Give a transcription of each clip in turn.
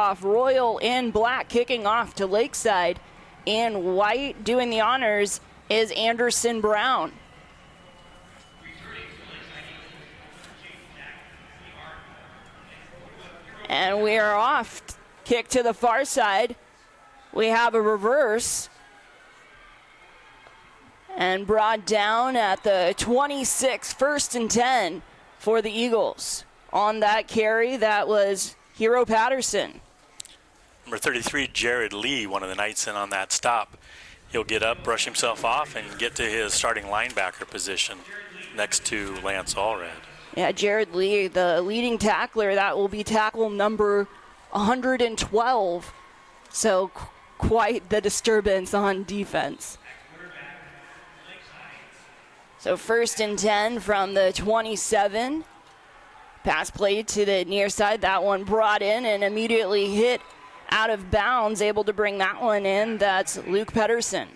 off. Royal in black kicking off to Lakeside. In white doing the honors is Anderson Brown. And we are off. Kick to the far side. We have a reverse. And brought down at the 26, 1st and 10 for the Eagles. On that carry, that was Hero Patterson. Number 33, Jared Lee, one of the Knights in on that stop. He'll get up, brush himself off, and get to his starting linebacker position next to Lance Allred. Yeah, Jared Lee, the leading tackler. That will be tackle number 112. So quite the disturbance on defense. So 1st and 10 from the 27. Pass play to the near side. That one brought in and immediately hit out of bounds. Able to bring that one in. That's Luke Pedersen.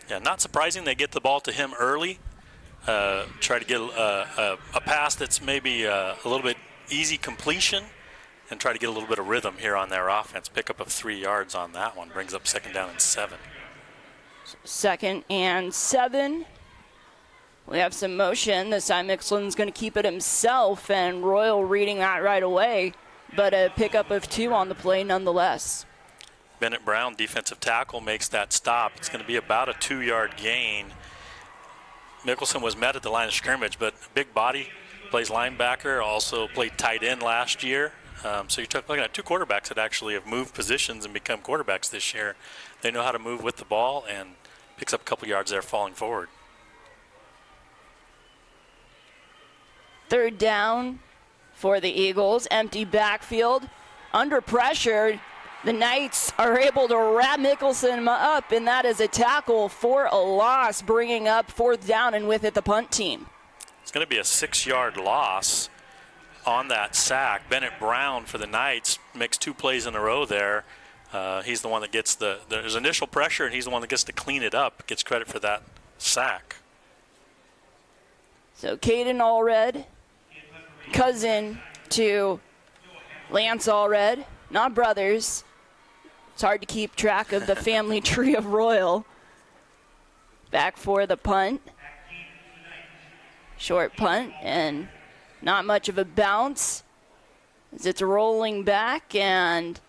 Yeah, not surprising they get the ball to him early. Try to get a pass that's maybe a little bit easy completion and try to get a little bit of rhythm here on their offense. Pickup of 3 yards on that one. Brings up 2nd down and 7. 2nd and 7. We have some motion. This time Mixlin's going to keep it himself, and Royal reading that right away, but a pickup of 2 on the play nonetheless. Bennett Brown, defensive tackle, makes that stop. It's going to be about a 2-yard gain. Mickelson was met at the line of scrimmage, but big body, plays linebacker, also played tight end last year. So you're looking at 2 quarterbacks that actually have moved positions and become quarterbacks this year. They know how to move with the ball and picks up a couple yards there falling forward. 3rd down for the Eagles. Empty backfield. Under pressure, the Knights are able to wrap Mickelson up, and that is a tackle for a loss, bringing up 4th down and with it the punt team. It's going to be a 6-yard loss on that sack. Bennett Brown for the Knights makes 2 plays in a row there. He's the one that gets there's initial pressure, and he's the one that gets to clean it up, gets credit for that sack. So Caden Allred, cousin to Lance Allred, not brothers. It's hard to keep track of the family tree of Royal. Back for the punt. Short punt, and not much of a bounce as it's rolling back and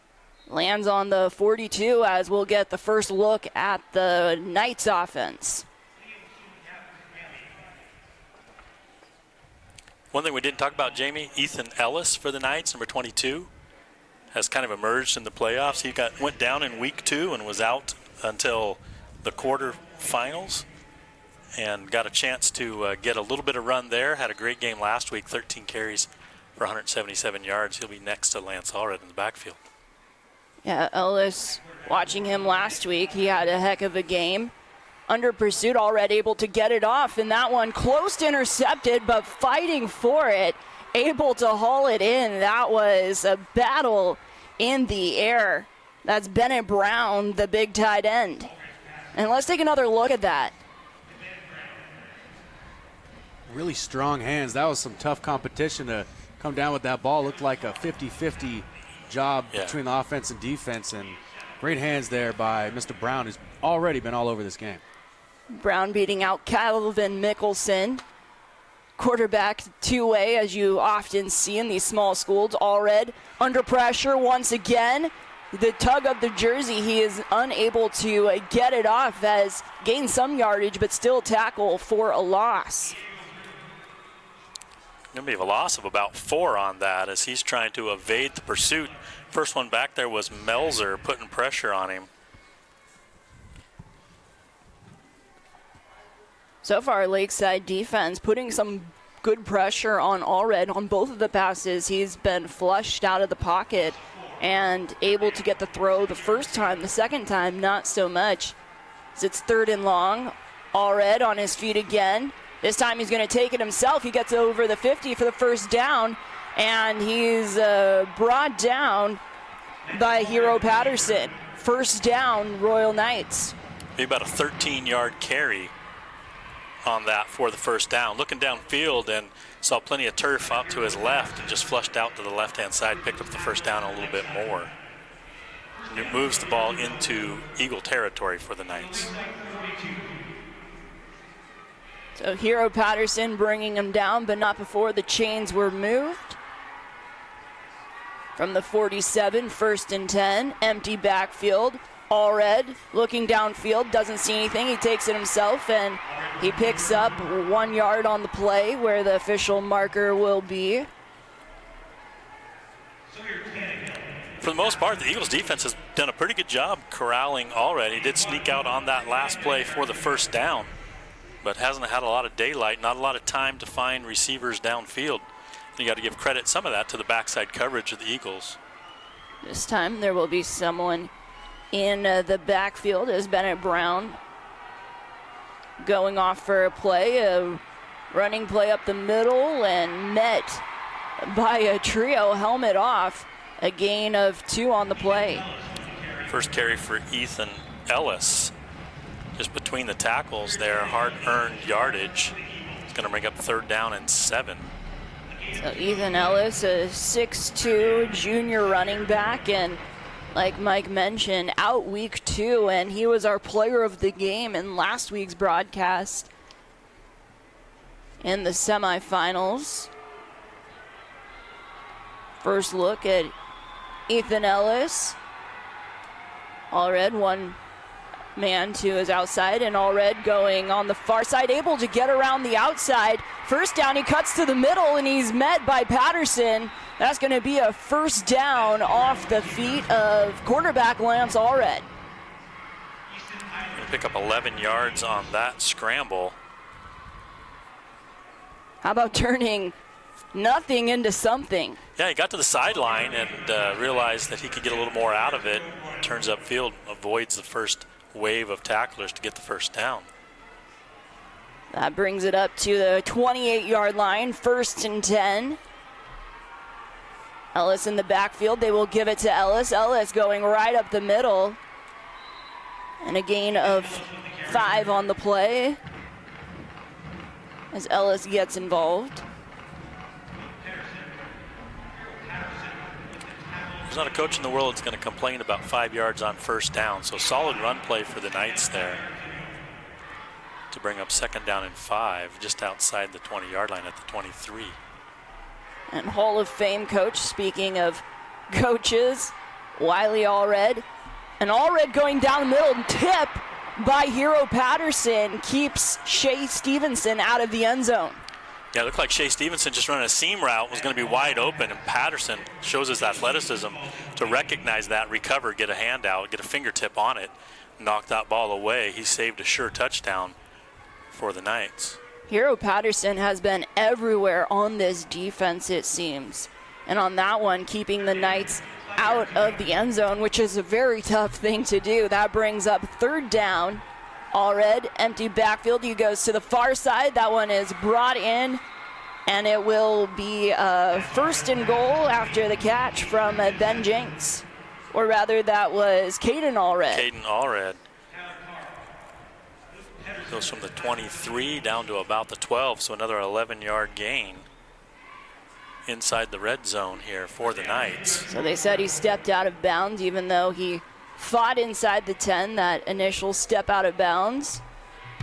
lands on the 42 as we'll get the first look at the Knights offense. One thing we didn't talk about, Jamie, Ethan Ellis for the Knights, number 22, has kind of emerged in the playoffs. He went down in week 2 and was out until the quarterfinals and got a chance to get a little bit of run there. Had a great game last week, 13 carries for 177 yards. He'll be next to Lance Allred in the backfield. Yeah, Ellis, watching him last week, he had a heck of a game. Under pursuit, already able to get it off, and that one close to intercepted, but fighting for it, able to haul it in. That was a battle in the air. That's Bennett Brown, the big tight end. And let's take another look at that. Really strong hands. That was some tough competition to come down with that ball. Looked like a 50-50 job between the offense and defense, and great hands there by Mr. Brown, who's already been all over this game. Brown beating out Calvin Mickelson. Quarterback 2-way, as you often see in these small schools. Allred under pressure once again. The tug of the jersey, he is unable to get it off as gained some yardage, but still tackle for a loss. Going to be a loss of about 4 on that as he's trying to evade the pursuit. First one back there was Melzer putting pressure on him. So far, Lakeside defense putting some good pressure on Allred on both of the passes. He's been flushed out of the pocket and able to get the throw the first time. The second time, not so much. As it's 3rd and long. Allred on his feet again. This time he's going to take it himself. He gets over the 50 for the first down, and he's brought down by Hero Patterson. First down, Royal Knights. Maybe about a 13-yard carry. on that for the first down. Looking downfield and saw plenty of turf out to his left and just flushed out to the left-hand side, picked up the first down a little bit more. And it moves the ball into Eagle territory for the Knights. So Hero Patterson bringing him down, but not before the chains were moved. From the 47, 1st and 10, empty backfield. Allred looking downfield, doesn't see anything. He takes it himself, and he picks up 1 yard on the play where the official marker will be. For the most part, the Eagles defense has done a pretty good job corralling Allred. He did sneak out on that last play for the first down, but hasn't had a lot of daylight, not a lot of time to find receivers downfield. You got to give credit, some of that, to the backside coverage of the Eagles. This time there will be someone in the backfield as Bennett Brown going off for a play, a running play up the middle, and met by a trio, helmet off, a gain of 2 on the play. First carry for Ethan Ellis. Just between the tackles there, hard-earned yardage. It's going to bring up 3rd down and 7. So Ethan Ellis, a 6'2" junior running back, and like Mike mentioned, out week 2, and he was our player of the game in last week's broadcast in the semifinals. First look at Ethan Ellis. Allred, one man to his outside, and Allred going on the far side, able to get around the outside. First down, he cuts to the middle, and he's met by Patterson. That's going to be a first down off the feet of quarterback Lance Allred. Pick up 11 yards on that scramble. How about turning nothing into something? Yeah, he got to the sideline and realized that he could get a little more out of it. Turns upfield, avoids the first wave of tacklers to get the first down. That brings it up to the 28-yard line, 1st and 10. Ellis in the backfield. They will give it to Ellis. Ellis going right up the middle. And a gain of 5 on the play as Ellis gets involved. There's not a coach in the world that's going to complain about 5 yards on first down. So solid run play for the Knights there to bring up 2nd down and 5, just outside the 20-yard line at the 23. And Hall of Fame coach, speaking of coaches, Wiley Allred. And Allred going down the middle, tip by Hero Patterson keeps Shea Stevenson out of the end zone. Yeah, it looked like Shea Stevenson just running a seam route was going to be wide open, and Patterson shows his athleticism to recognize that, recover, get a hand out, get a fingertip on it, knock that ball away. He saved a sure touchdown for the Knights. Hero Patterson has been everywhere on this defense, it seems. And on that one, keeping the Knights out of the end zone, which is a very tough thing to do. That brings up 3rd down. Allred, empty backfield. He goes to the far side. That one is brought in, and it will be 1st and goal after the catch from Ben Jenks. Or rather, that was Caden Allred. Caden Allred goes from the 23 down to about the 12, so another 11-yard gain inside the red zone here for the Knights. So they said he stepped out of bounds, even though he fought inside the 10. That initial step out of bounds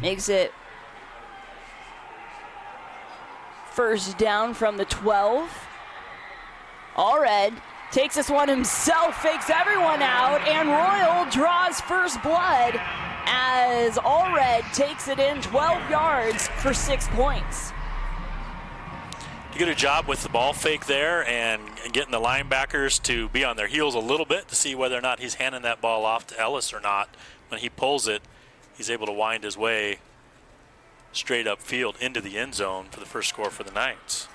makes it 1st down from the 12. Allred takes this one himself, fakes everyone out, and Royal draws first blood as Allred takes it in 12 yards for 6 points. You get a job with the ball fake there and getting the linebackers to be on their heels a little bit to see whether or not he's handing that ball off to Ellis or not. When he pulls it, he's able to wind his way straight upfield into the end zone for the first score for the Knights.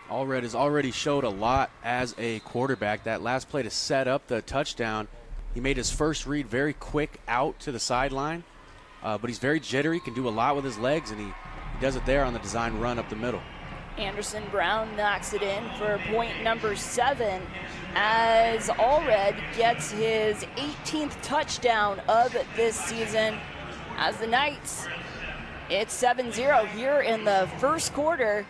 Allred has already showed a lot as a quarterback. That last play to set up the touchdown, he made his first read very quick out to the sideline, but he's very jittery, can do a lot with his legs, and he does it there on the design run up the middle. Anderson Brown knocks it in for point number 7 as Allred gets his 18th touchdown of this season as the Knights It's 7-0 here in the first quarter.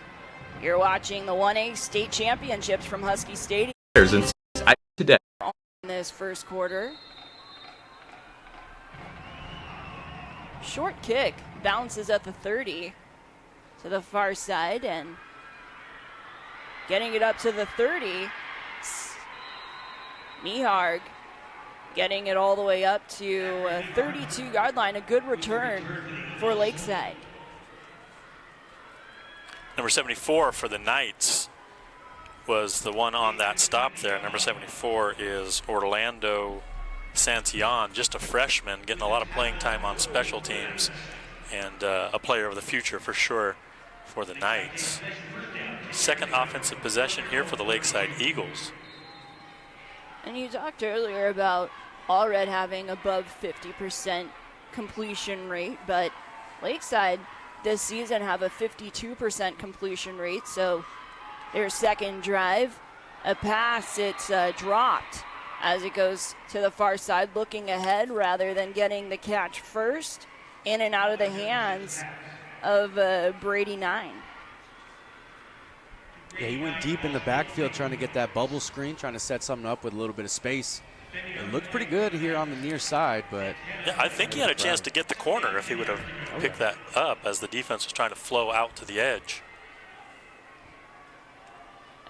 You're watching the 1A state championships from Husky Stadium today. In this first quarter. Short kick bounces at the 30 to the far side and getting it up to the 30. Miharg getting it all the way up to a 32-yard line. A good return for Lakeside. Number 74 for the Knights was the one on that stop there. Number 74 is Orlando Santillan, just a freshman, getting a lot of playing time on special teams, and a player of the future for sure for the Knights. Second offensive possession here for the Lakeside Eagles. And you talked earlier about Allred having above 50% completion rate, but Lakeside this season have a 52% completion rate. So their second drive, a pass, it's dropped as it goes to the far side, looking ahead rather than getting the catch first, in and out of the hands of Brady 9. Yeah, he went deep in the backfield trying to get that bubble screen, trying to set something up with a little bit of space. It looked pretty good here on the near side, but... Yeah, I think he had a chance to get the corner if he would have picked that up as the defense was trying to flow out to the edge.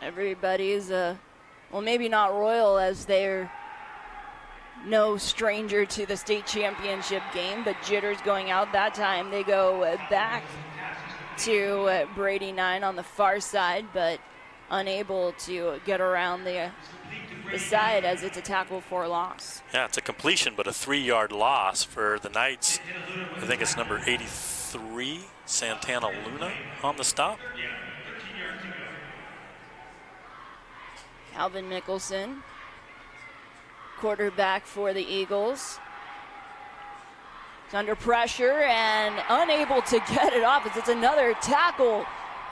Everybody's, well, maybe not Royal, as they're no stranger to the state championship game, but jitters going out that time. They go back to Brady 9 on the far side, but unable to get around the side as it's a tackle for loss. Yeah, it's a completion, but a 3-yard loss for the Knights. I think it's number 83, Santana Luna, on the stop. Alvin Mickelson, quarterback for the Eagles. He's under pressure and unable to get it off. It's another tackle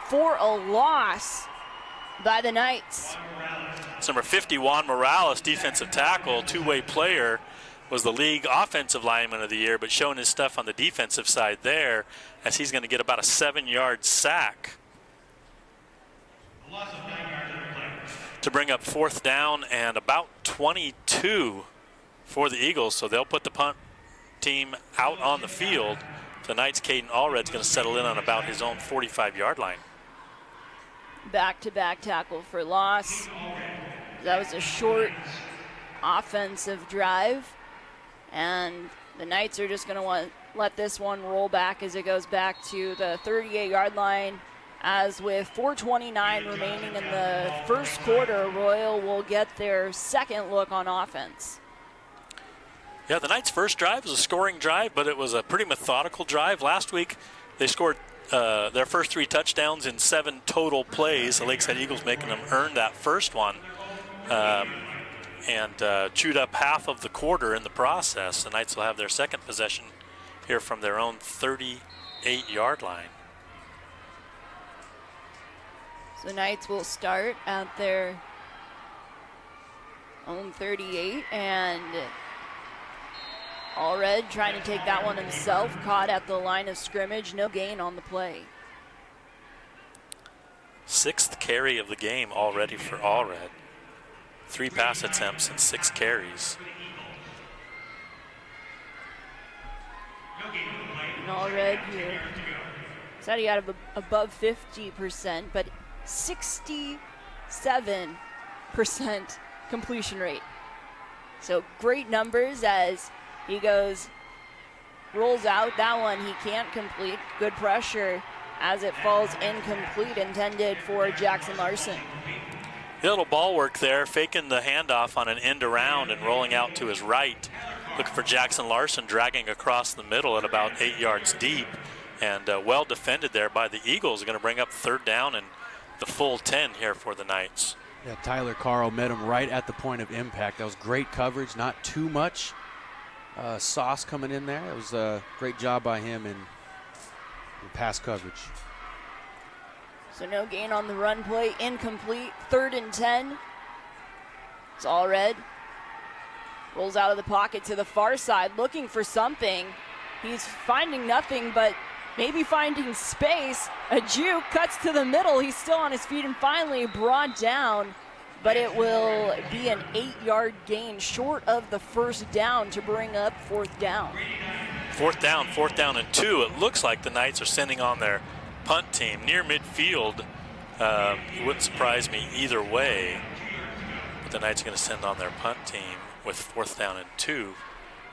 for a loss by the Knights. It's number 50, Juan Morales, defensive tackle, two-way player, was the league offensive lineman of the year, but showing his stuff on the defensive side there, as he's going to get about a 7-yard sack to bring up fourth down and about 22 for the Eagles. So they'll put the punt team out on the field. The Knights' Caden Allred's going to settle in on about his own 45-yard line. Back-to-back tackle for loss. That was a short offensive drive, and the Knights are just going to want to let this one roll back as it goes back to the 38-yard line. As with 4:29 remaining in the first quarter, Royal will get their second look on offense. Yeah, the Knights' first drive was a scoring drive, but it was a pretty methodical drive. Last week, they scored their first 3 touchdowns in 7 total plays. The Lakeside Eagles making them earn that first one, and chewed up half of the quarter in the process. The Knights will have their second possession here from their own 38-yard line. The Knights will start at their own 38, and Allred trying to take that one himself, caught at the line of scrimmage, no gain on the play. 6th carry of the game already for Allred. 3 pass attempts and 6 carries. And Allred here said he had above 50%, but 67% completion rate. So great numbers as he rolls out. That one he can't complete. Good pressure as it falls incomplete, intended for Jackson Larson. A little ball work there, faking the handoff on an end around and rolling out to his right. Looking for Jackson Larson, dragging across the middle at about 8 yards deep. And well defended there by the Eagles. Going to bring up third down and the full 10 here for the Knights. Yeah, Tyler Carl met him right at the point of impact. That was great coverage, not too much sauce coming in there. It was a great job by him in pass coverage. So no gain on the run play, incomplete, 3rd and 10. It's Allred. Rolls out of the pocket to the far side, looking for something. He's finding nothing but maybe finding space. A juke cuts to the middle. He's still on his feet and finally brought down, but it will be an 8-yard gain short of the first down to bring up fourth down. Fourth down and 2. It looks like the Knights are sending on their punt team near midfield. It wouldn't surprise me either way, but the Knights are going to send on their punt team with fourth down and 2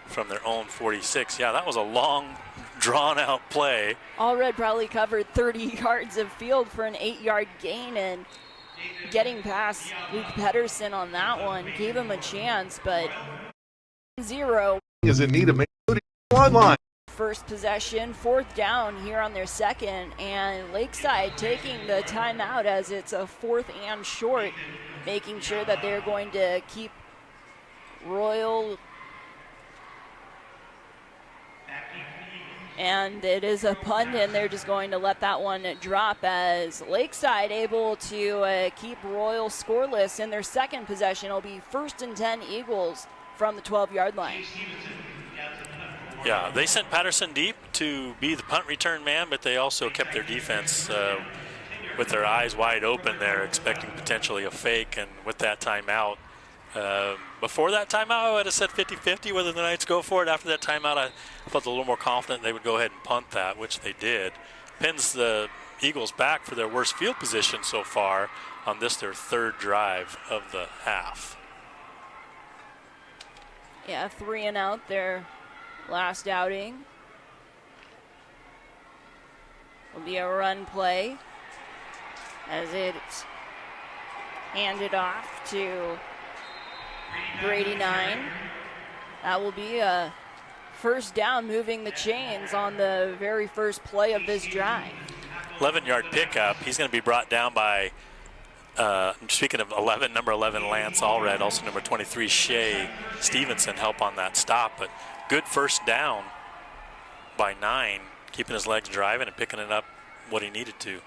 from their own 46. Yeah, that was a long, drawn-out play. Allred probably covered 30 yards of field for an 8-yard gain, and getting past Luke Pedersen on that one gave him a chance, but 0 is in need of line. First possession, fourth down here on their second, and Lakeside taking the timeout as it's a fourth and short, making sure that they're going to keep Royal. And it is a punt, and they're just going to let that one drop as Lakeside able to keep Royal scoreless in their second possession. It'll be 1st and 10 Eagles from the 12-yard line. Yeah, they sent Patterson deep to be the punt return man, but they also kept their defense with their eyes wide open there, expecting potentially a fake. And with that timeout, before that timeout, I would have said 50-50 whether the Knights go for it. After that timeout, I felt a little more confident they would go ahead and punt that, which they did. Pins the Eagles back for their worst field position so far on this, their third drive of the half. Yeah, 3 and out their last outing. Will be a run play as it's handed off to Brady 9. That will be a first down, moving the chains on the very first play of this drive. 11-yard pickup. He's going to be brought down by, speaking of 11, number 11, Lance Allred, also number 23, Shea Stevenson, help on that stop. But good first down by 9, keeping his legs driving and picking it up what he needed to.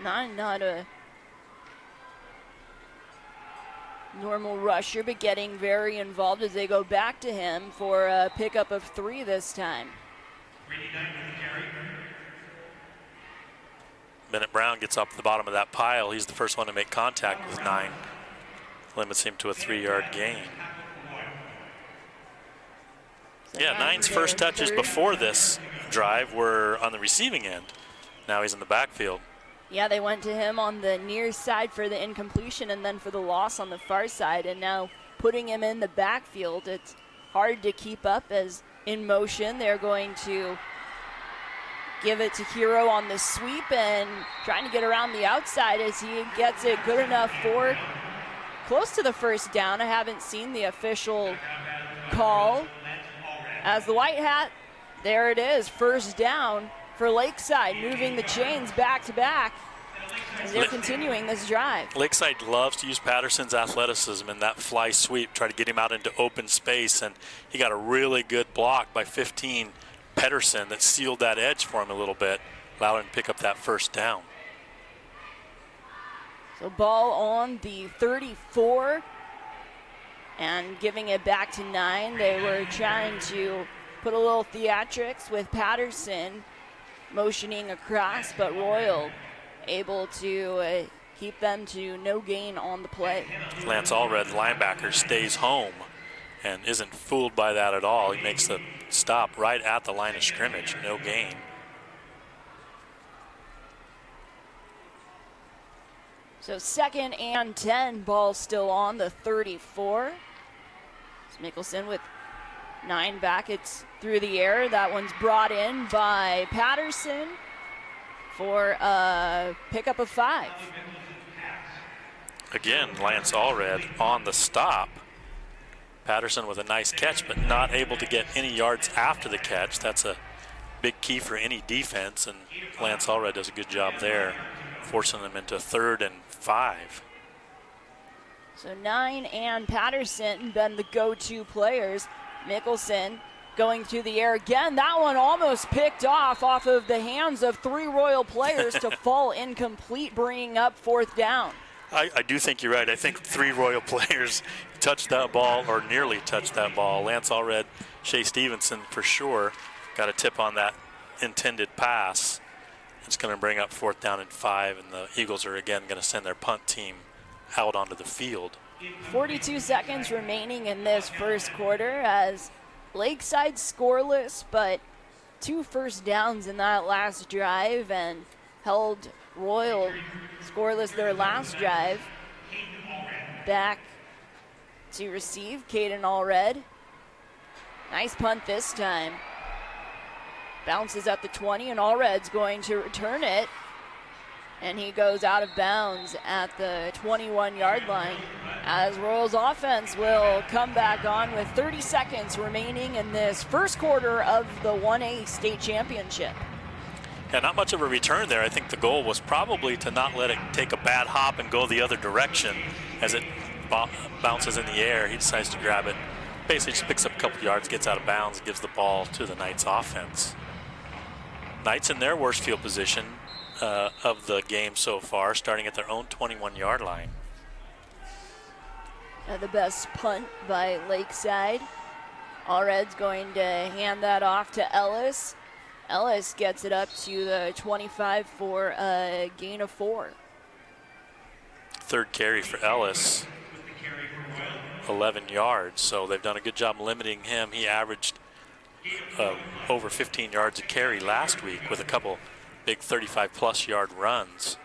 9 not a normal rusher, but getting very involved as they go back to him for a pickup of 3 this time. Bennett Brown gets up the bottom of that pile. He's the first one to make contact with 9. Limits him to a 3-yard gain. So yeah, 9's first touches before this drive were on the receiving end. Now he's in the backfield. Yeah, they went to him on the near side for the incompletion and then for the loss on the far side, and now putting him in the backfield, it's hard to keep up as in motion. They're going to give it to Hero on the sweep and trying to get around the outside as he gets it good enough for close to the first down. I haven't seen the official call as the white hat. There it is, first down for Lakeside, moving the chains back to back as they're continuing this drive. Lakeside loves to use Patterson's athleticism in that fly sweep, try to get him out into open space, and he got a really good block by 15 Pedersen that sealed that edge for him a little bit, allowed him to pick up that first down. So ball on the 34 and giving it back to 9. They were trying to put a little theatrics with Patterson motioning across, but Royal able to keep them to no gain on the play. Lance Allred, linebacker, stays home and isn't fooled by that at all. He makes the stop right at the line of scrimmage, no gain. So 2nd and 10, ball still on the 34. It's Mickelson with 9 back. It's through the air. That one's brought in by Patterson for a pickup of 5. Again, Lance Allred on the stop. Patterson with a nice catch, but not able to get any yards after the catch. That's a big key for any defense, and Lance Allred does a good job there, forcing them into 3rd and 5. So 9 and Patterson been the go-to players. Mickelson going through the air again. That one almost picked off of the hands of 3 Royal players to fall incomplete, bringing up 4th down. I do think you're right. I think 3 Royal players touched that ball, or nearly touched that ball. Lance Allred, Shea Stevenson for sure, got a tip on that intended pass. It's going to bring up 4th down and 5, and the Eagles are again going to send their punt team out onto the field. 42 seconds remaining in this first quarter as Lakeside scoreless, but 2 first downs in that last drive and held Royal scoreless their last drive. Back to receive, Caden Allred. Nice punt this time. Bounces at the 20, and Allred's going to return it. And he goes out of bounds at the 21-yard line as Royals offense will come back on with 30 seconds remaining in this first quarter of the 1A state championship. Yeah, not much of a return there. I think the goal was probably to not let it take a bad hop and go the other direction as it bounces in the air. He decides to grab it. Basically just picks up a couple yards, gets out of bounds, and gives the ball to the Knights offense. Knights in their worst field position of the game so far, starting at their own 21-yard line. The best punt by Lakeside. Allred's going to hand that off to Ellis. Ellis gets it up to the 25 for a gain of 4. 3rd carry for Ellis, 11 yards. So they've done a good job limiting him. He averaged over 15 yards a carry last week with a couple big 35-plus yard runs.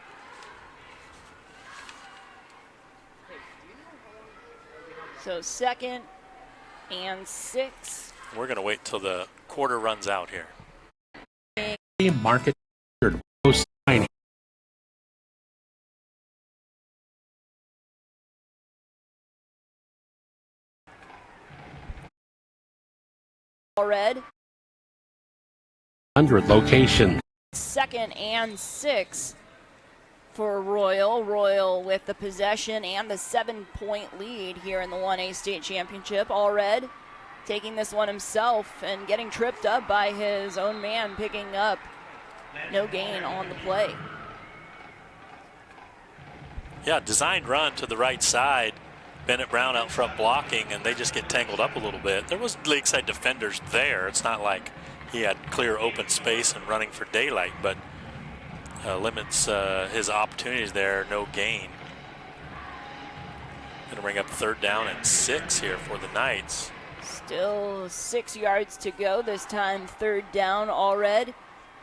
So 2nd and 6. We're going to wait till the quarter runs out here. Market sign. Allred. 100 location. 2nd and 6 for Royal. Royal with the possession and the 7-point lead here in the 1A state championship. Allred taking this one himself and getting tripped up by his own man, picking up no gain on the play. Yeah, designed run to the right side. Bennett Brown out front blocking, and they just get tangled up a little bit. There was Lakeside defenders there. It's not like he had clear open space and running for daylight, but limits his opportunities there, no gain. Going to bring up 3rd down and 6 here for the Knights. Still 6 yards to go, this time 3rd down. Allred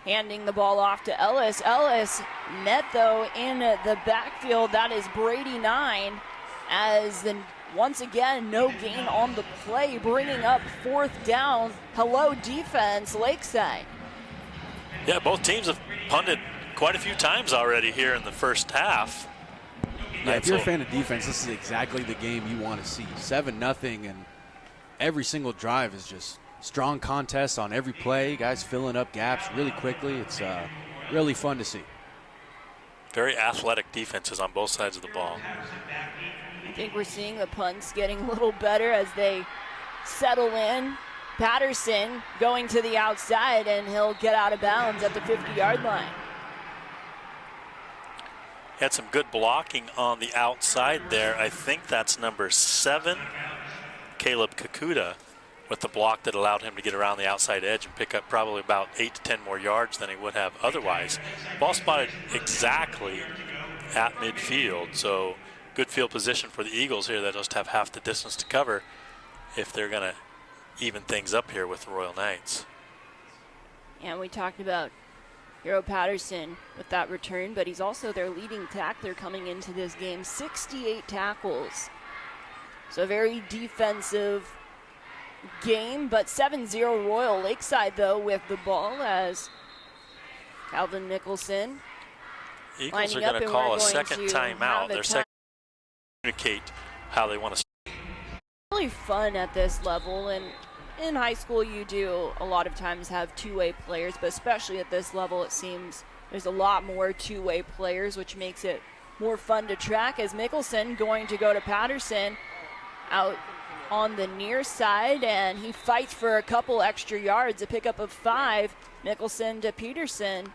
handing the ball off to Ellis. Ellis met though in the backfield. That is Brady 9, as then once again no gain on the play, bringing up 4th down. Hello defense, Lakeside. Yeah, both teams have punted quite a few times already here in the first half. Yeah, if you're a fan of defense, this is exactly the game you want to see. 7-0, and every single drive is just strong contests on every play. Guys filling up gaps really quickly. It's really fun to see. Very athletic defenses on both sides of the ball. I think we're seeing the punts getting a little better as they settle in. Patterson going to the outside, and he'll get out of bounds at the 50-yard line. Had some good blocking on the outside there. I think that's number 7, Caleb Kakuta, with the block that allowed him to get around the outside edge and pick up probably about 8 to 10 more yards than he would have otherwise. Ball spotted exactly at midfield, so good field position for the Eagles here. They just have half the distance to cover if they're going to even things up here with the Royal Knights. And we talked about Hero Patterson with that return, but he's also their leading tackler coming into this game. 68 tackles. So a very defensive game, but 7-0 Royal. Lakeside, though, with the ball as Calvin Nicholson. Eagles are going to call a second timeout. They're second to communicate how they want to. Really fun at this level, and in high school you do a lot of times have two-way players, but especially at this level it seems there's a lot more two-way players, which makes it more fun to track. As Mickelson going to go to Patterson out on the near side, and he fights for a couple extra yards, a pickup of 5. Mickelson to Peterson,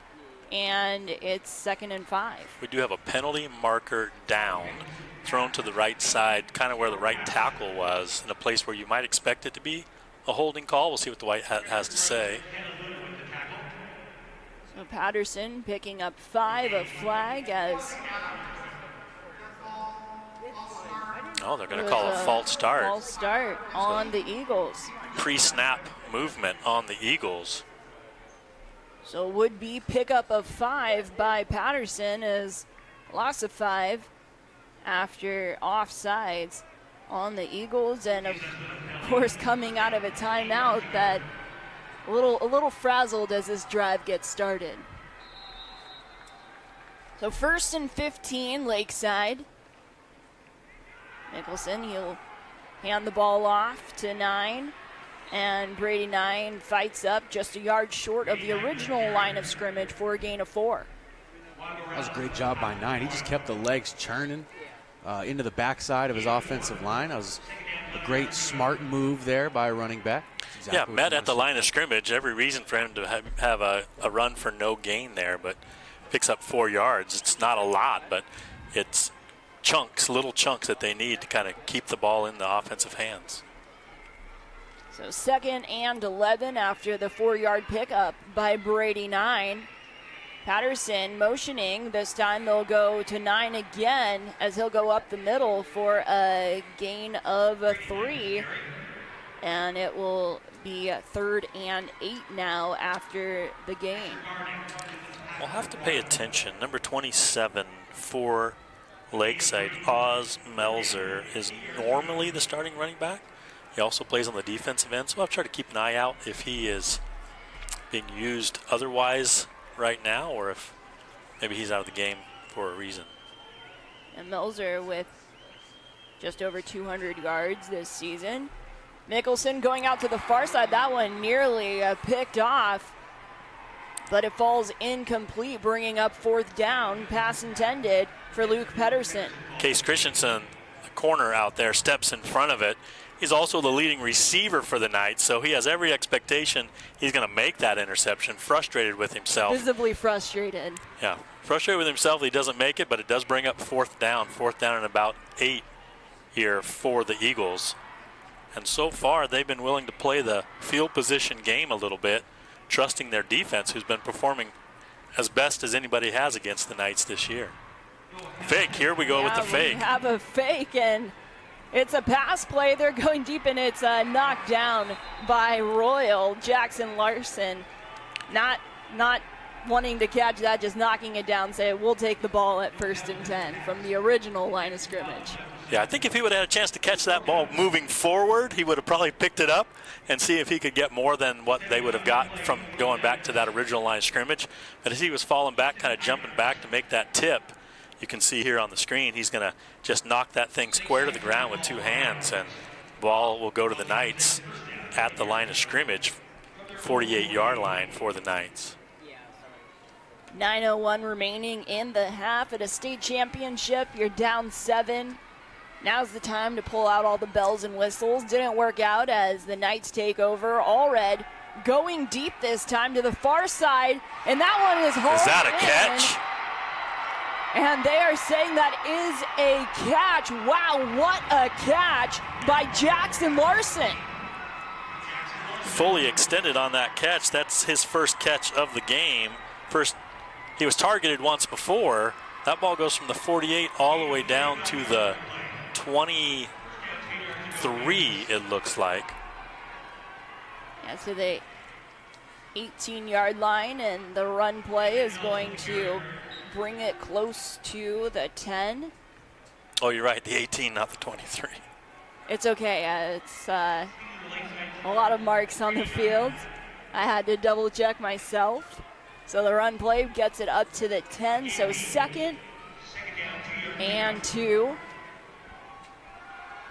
and it's 2nd and 5. We do have a penalty marker down, thrown to the right side, kind of where the right tackle was, in a place where you might expect it to be a holding call. We'll see what the white hat has to say. Patterson picking up 5, a flag as they're going to call a false start. False start on the Eagles. Pre-snap movement on the Eagles. So would be pickup of 5 by Patterson as loss of 5 after offsides on the Eagles, and of course coming out of a timeout that a little frazzled as this drive gets started. So 1st and 15, Lakeside. Mickelson, he'll hand the ball off to 9, and Brady 9 fights up just a yard short of the original line of scrimmage for a gain of 4. That was a great job by 9. He just kept the legs churning into the backside of his offensive line. That was a great, smart move there by a running back. Exactly met at the line of scrimmage. Every reason for him to have a run for no gain there, but picks up 4 yards. It's not a lot, but it's chunks, little chunks that they need to kind of keep the ball in the offensive hands. So 2nd and 11 after the 4-yard pickup by Brady 9. Patterson motioning. This time they'll go to 9 again as he'll go up the middle for a gain of 3. And it will be 3rd and 8 now after the gain. We'll have to pay attention. Number 27 for Lakeside, Oz Melzer, is normally the starting running back. He also plays on the defensive end, so I'll try to keep an eye out if he is being used otherwise right now, or if maybe he's out of the game for a reason. And Melzer with just over 200 yards this season. Mickelson going out to the far side. That one nearly picked off, but it falls incomplete, bringing up 4th down. Pass intended for Luke Pedersen. Case Christensen, the corner out there, steps in front of it. He's also the leading receiver for the Knights, so he has every expectation he's going to make that interception. Frustrated with himself. Visibly frustrated. Yeah, frustrated with himself that he doesn't make it, but it does bring up 4th down. 4th down and about 8 here for the Eagles. And so far, they've been willing to play the field position game a little bit, trusting their defense, who's been performing as best as anybody has against the Knights this year. Fake, here we go with the fake. We have a fake, and it's a pass play. They're going deep, and it's knocked down by Royal. Jackson Larson not wanting to catch that, just knocking it down, say we'll take the ball at 1st and 10 from the original line of scrimmage. Yeah, I think if he would have had a chance to catch that ball moving forward, he would have probably picked it up and see if he could get more than what they would have got from going back to that original line of scrimmage. But as he was falling back, kind of jumping back to make that tip, you can see here on the screen, he's going to just knock that thing square to the ground with 2 hands, and ball will go to the Knights at the line of scrimmage, 48-yard line for the Knights. 9:01 remaining in the half. At a state championship, you're down 7. Now's the time to pull out all the bells and whistles. Didn't work out as the Knights take over. Allred going deep this time to the far side, and that one is hauled in. Is that a catch? And they are saying that is a catch. Wow, what a catch by Jackson Larson. Fully extended on that catch. That's his first catch of the game. First, he was targeted once before. That ball goes from the 48 all the way down to the 23, it looks like. Yeah, to the 18-yard line, and the run play is going to bring it close to the 10. Oh, you're right, the 18, not the 23. It's okay. It's a lot of marks on the field. I had to double check myself. So the run play gets it up to the 10. So 2nd and 2.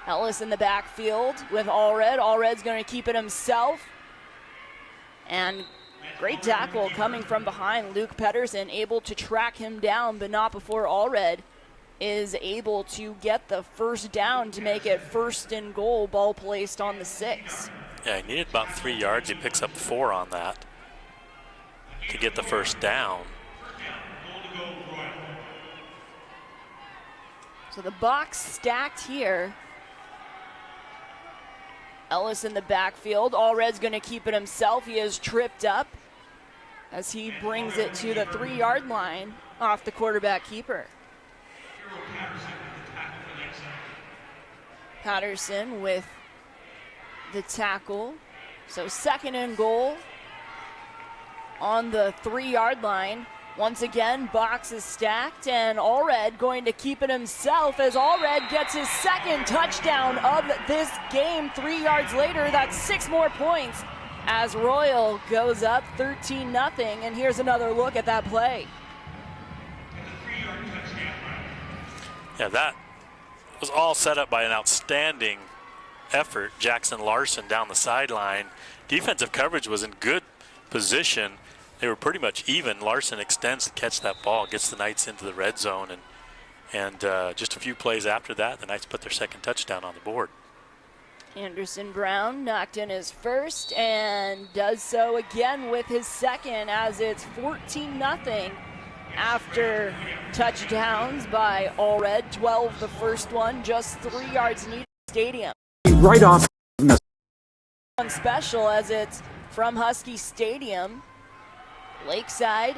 Ellis in the backfield with Allred. Allred's going to keep it himself. And great tackle coming from behind. Luke Pedersen able to track him down, but not before Allred is able to get the 1st down to make it 1st and goal. Ball placed on the 6. Yeah, he needed about 3 yards. He picks up 4 on that to get the 1st down. So the box stacked here. Ellis in the backfield. Allred's going to keep it himself. He is tripped up as he brings it to the 3-yard line off the quarterback keeper. Patterson with the tackle. So 2nd and goal on the 3-yard line. Once again, box is stacked, and Allred going to keep it himself as Allred gets his 2nd touchdown of this game. 3 yards later, that's 6 more points as Royal goes up 13-0. And here's another look at that play. Yeah, that was all set up by an outstanding effort. Jackson Larson down the sideline. Defensive coverage was in good position. They were pretty much even. Larson extends to catch that ball, gets the Knights into the red zone, and just a few plays after that, the Knights put their 2nd touchdown on the board. Anderson Brown knocked in his 1st and does so again with his 2nd as it's 14-0 after touchdowns by Allred. 12 the first one, just 3 yards needed stadium. Right off. On special as it's from Husky Stadium. Lakeside,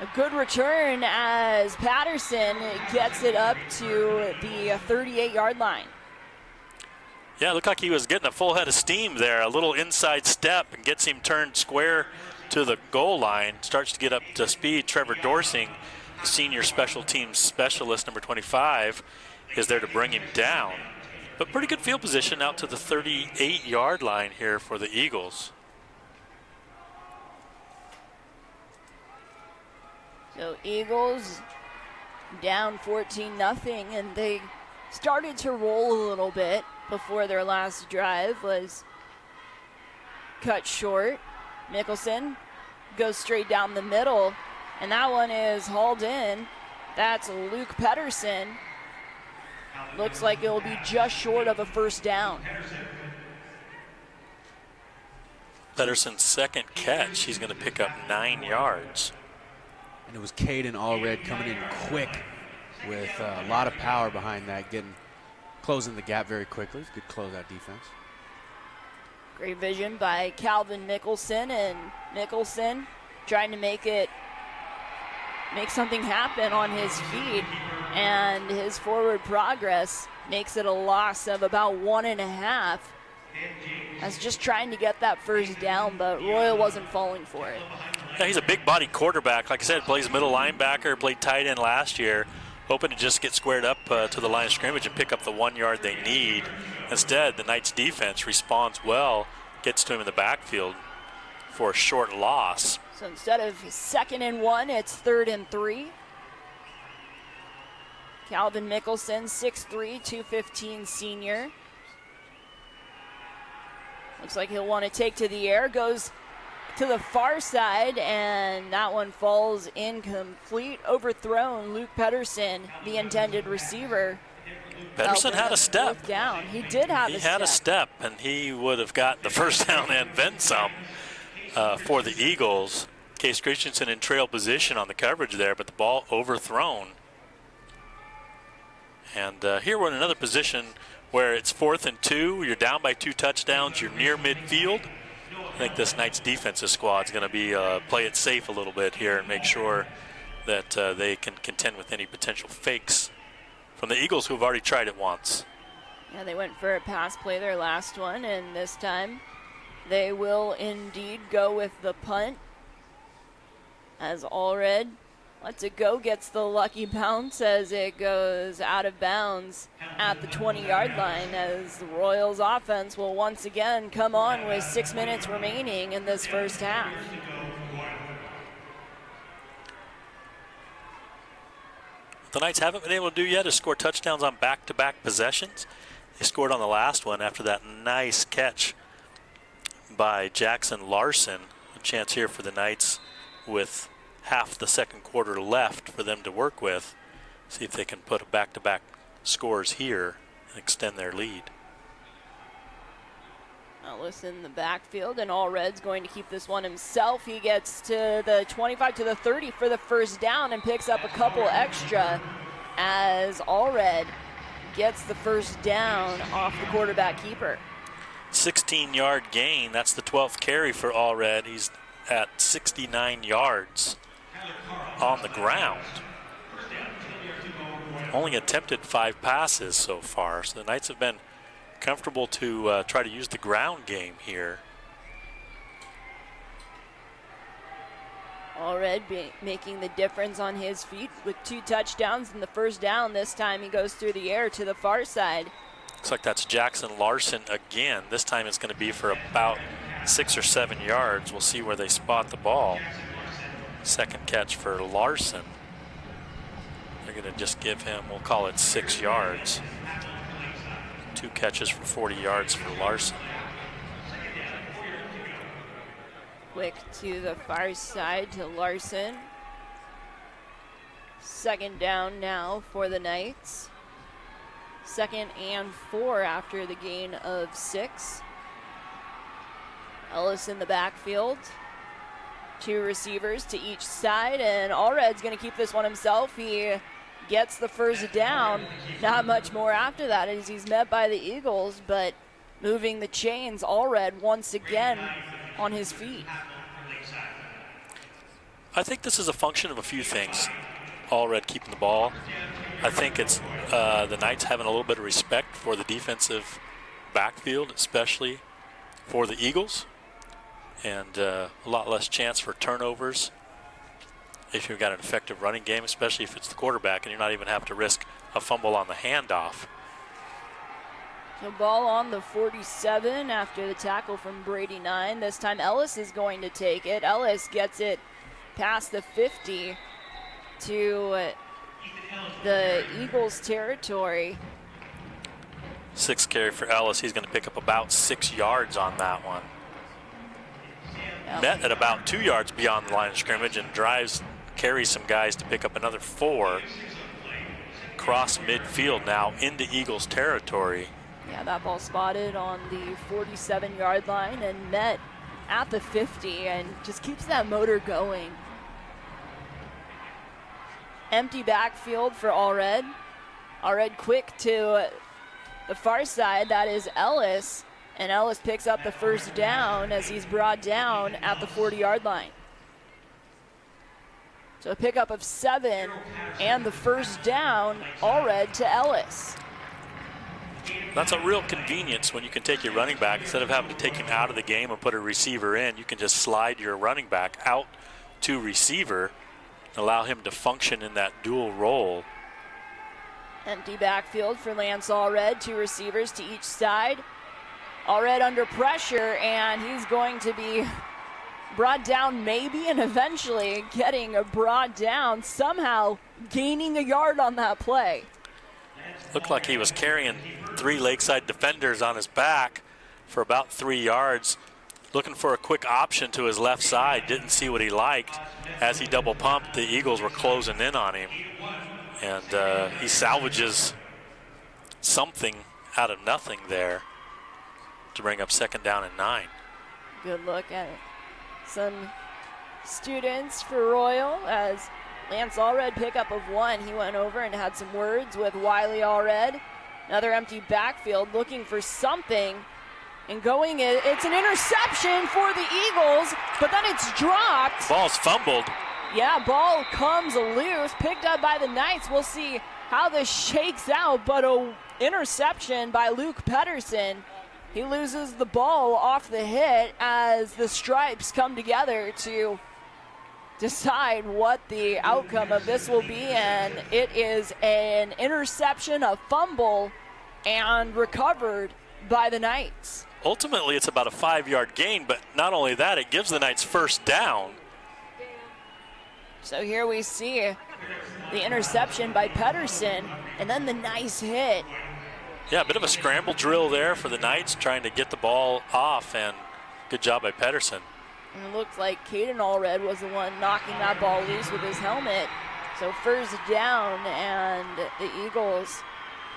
a good return as Patterson gets it up to the 38-yard line. Yeah, it looked like he was getting a full head of steam there. A little inside step and gets him turned square to the goal line. Starts to get up to speed. Trevor Dorsing, the senior special teams specialist, number 25, is there to bring him down. But pretty good field position out to the 38-yard line here for the Eagles. So Eagles down 14-0, and they started to roll a little bit before their last drive was cut short. Mickelson goes straight down the middle, and that one is hauled in. That's Luke Pedersen. Looks like it'll be just short of a 1st down. Pedersen's 2nd catch. He's going to pick up 9 yards. And it was Caden Allred coming in quick with a lot of power behind that, closing the gap very quickly. Good closeout defense. Great vision by Calvin Mickelson, and Mickelson trying to make something happen on his feet, and his forward progress makes it a loss of about 1.5. As just trying to get that 1st down, but Royal wasn't falling for it. Yeah, he's a big body quarterback. Like I said, plays middle linebacker, played tight end last year, hoping to just get squared up to the line of scrimmage and pick up the 1 yard they need. Instead, the Knights defense responds well, gets to him in the backfield for a short loss. So instead of 2nd and 1, it's 3rd and 3. Calvin Mickelson, 6'3", 215 senior. Looks like he'll want to take to the air, goes to the far side, and that one falls incomplete. Overthrown. Luke Pedersen, the intended receiver. Pedersen had a step. Down. He did have a step. He had a step, and he would have got the 1st down and then some for the Eagles. Case Christensen in trail position on the coverage there, but the ball overthrown. And here we're in another position where it's 4th and 2. You're down by 2 touchdowns. You're near midfield. I think this Knights defensive squad is going to be play it safe a little bit here and make sure that they can contend with any potential fakes from the Eagles, who have already tried it once. Yeah, they went for a pass play their last one, and this time they will indeed go with the punt. As Allred lets it go, gets the lucky bounce as it goes out of bounds at the 20-yard line, as the Royals offense will once again come on with 6 minutes remaining in this 1st half. What the Knights haven't been able to do yet is score touchdowns on back-to-back possessions. They scored on the last one after that nice catch by Jackson Larson. A chance here for the Knights with half the 2nd quarter left for them to work with. See if they can put a back-to-back scores here and extend their lead. Ellis in the backfield, and Allred's going to keep this one himself. He gets to the 25 to the 30 for the 1st down and picks up a couple extra as Allred gets the 1st down off the quarterback keeper. 16-yard gain. That's the 12th carry for Allred. He's at 69 yards on the ground. Only attempted 5 passes so far, so the Knights have been comfortable to try to use the ground game here. Allred making the difference on his feet with 2 touchdowns in the first down. This time he goes through the air to the far side. Looks like that's Jackson Larson again. This time it's going to be for about 6 or 7 yards. We'll see where they spot the ball. Second catch for Larson. They're going to just give him, we'll call it 6 yards. 2 catches for 40 yards for Larson. Quick to the far side to Larson. Second down now for the Knights. 2nd and 4 after the gain of 6. Ellis in the backfield. 2 receivers to each side, and Allred's going to keep this one himself. He gets the first down. Not much more after that as he's met by the Eagles, but moving the chains, Allred once again on his feet. I think this is a function of a few things. Allred keeping the ball. I think it's the Knights having a little bit of respect for the defensive backfield, especially for the Eagles, and a lot less chance for turnovers if you've got an effective running game, especially if it's the quarterback and you're not even having to risk a fumble on the handoff. So ball on the 47 after the tackle from Brady 9. This time Ellis is going to take it. Ellis gets it past the 50 to the Eagles territory. 6th carry for Ellis. He's going to pick up about 6 yards on that one. Yep. Met at about 2 yards beyond the line of scrimmage and carries some guys to pick up another 4. Cross midfield now into Eagles territory. Yeah, that ball spotted on the 47-yard line and met at the 50 and just keeps that motor going. Empty backfield for Allred. Allred quick to the far side, that is Ellis, and Ellis picks up the first down as he's brought down at the 40-yard line. So a pickup of 7 and the first down, Allred to Ellis. That's a real convenience when you can take your running back. Instead of having to take him out of the game and put a receiver in, you can just slide your running back out to receiver, allow him to function in that dual role. Empty backfield for Lance Allred, 2 receivers to each side. Allred under pressure, and he's going to be brought down maybe, and eventually getting brought down, somehow gaining a yard on that play. Looked like he was carrying 3 Lakeside defenders on his back for about 3 yards. Looking for a quick option to his left side. Didn't see what he liked. As he double pumped, the Eagles were closing in on him. And he salvages something out of nothing there to bring up 2nd down and 9. Good look at it. Some students for Royal as Lance Allred pickup of 1. He went over and had some words with Wiley Allred. Another empty backfield looking for something. And going, it's an interception for the Eagles, but then it's dropped. Ball's fumbled. Yeah, ball comes loose, picked up by the Knights. We'll see how this shakes out, but an interception by Luke Pedersen. He loses the ball off the hit as the Stripes come together to decide what the outcome of this will be, and it is an interception, a fumble, and recovered by the Knights. Ultimately, it's about a 5-yard gain, but not only that, it gives the Knights first down. So here we see the interception by Pedersen, and then the nice hit. Yeah, a bit of a scramble drill there for the Knights, trying to get the ball off, and good job by Pedersen. And it looks like Caden Allred was the one knocking that ball loose with his helmet. So first down, and the Eagles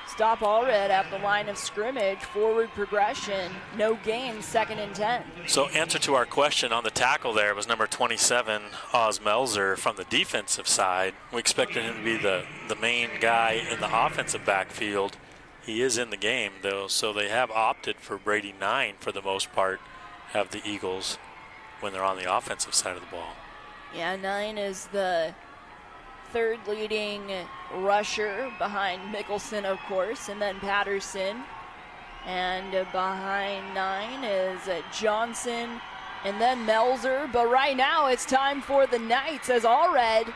stop Allred at the line of scrimmage. Forward progression, no gain, 2nd and 10. So answer to our question on the tackle there was number 27, Oz Melzer, from the defensive side. We expected him to be the main guy in the offensive backfield. He is in the game, though, so they have opted for Brady 9 for the most part, have the Eagles. when they're on the offensive side of the ball. Yeah, 9 is the third leading rusher behind Mickelson, of course, and then Patterson. And behind 9 is Johnson and then Melzer. But right now it's time for the Knights as Allred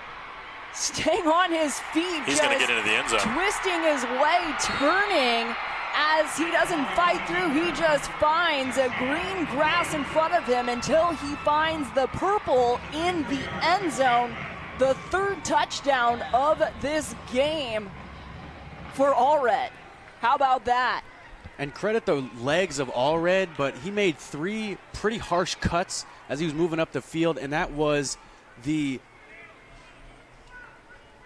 staying on his feet. He's going to get into the end zone. Twisting his way, turning. As he doesn't fight through, he just finds a green grass in front of him until he finds the purple in the end zone. The third touchdown of this game for Allred. How about that? And credit the legs of Allred, but he made 3 pretty harsh cuts as he was moving up the field, and that was the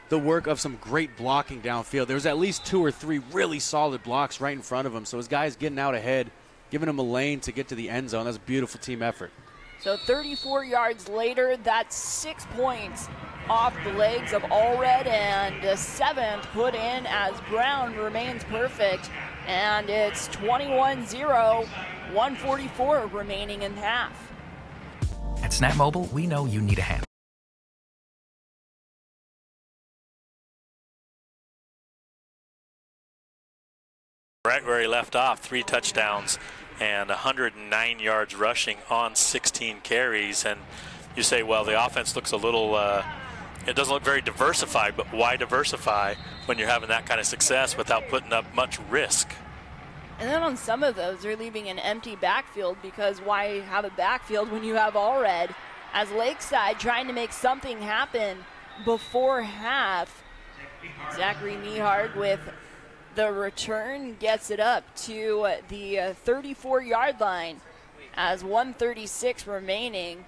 work of some great blocking downfield. There was at least 2 or 3 really solid blocks right in front of him, so his guys getting out ahead, giving him a lane to get to the end zone. That's a beautiful team effort. So 34 yards later, that's 6 points off the legs of Allred, and the 7th put in as Brown remains perfect. And it's 21-0, 1:44 remaining in half. At Snap Mobile, we know you need a hand. Right where he left off, 3 touchdowns and 109 yards rushing on 16 carries. And you say, well, the offense looks a little, it doesn't look very diversified, but why diversify when you're having that kind of success without putting up much risk? And then on some of those, they're leaving an empty backfield, because why have a backfield when you have Allred? As Lakeside trying to make something happen before half. Zachary Mehard with the return gets it up to the 34-yard line as 1:36 remaining.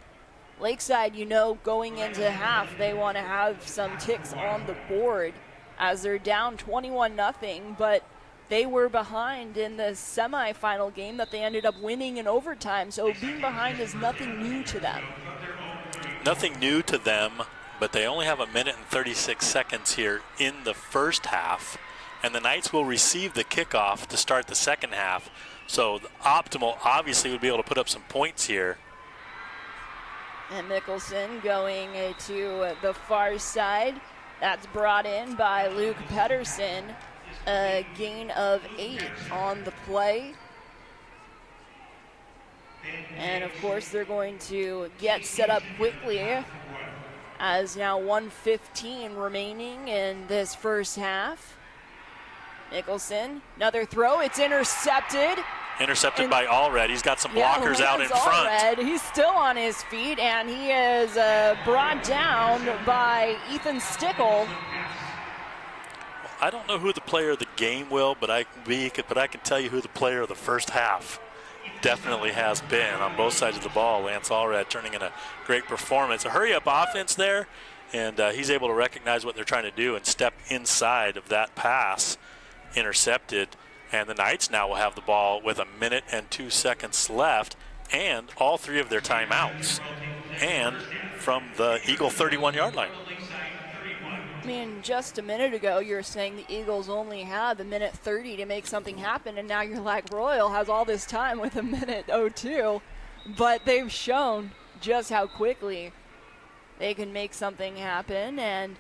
Lakeside, you know, going into half, they want to have some ticks on the board as they're down 21-0, but they were behind in the semifinal game that they ended up winning in overtime, so being behind is nothing new to them. Nothing new to them, but they only have 1 minute and 36 seconds here in the first half, and the Knights will receive the kickoff to start the second half. So the optimal, obviously, would be able to put up some points here. And Mickelson going to the far side. That's brought in by Luke Pedersen. A gain of 8 on the play. And of course they're going to get set up quickly as now 1:15 remaining in this first half. Mickelson, another throw, it's intercepted. Intercepted by Allred. He's got some blockers out in front. Allred, he's still on his feet, and he is brought down by Ethan Stickle. I don't know who the player of the game will, but I can tell you who the player of the first half definitely has been on both sides of the ball. Lance Allred turning in a great performance. A hurry-up offense there, and he's able to recognize what they're trying to do and step inside of that pass, intercepted. And the Knights now will have the ball with 1 minute and 2 seconds left, and all 3 of their timeouts, and from the Eagle 31-yard line. I mean, just a minute ago, you were saying the Eagles only had 1 minute 30 to make something happen, and now you're like, Royal has all this time with 1 minute 02. But they've shown just how quickly they can make something happen. And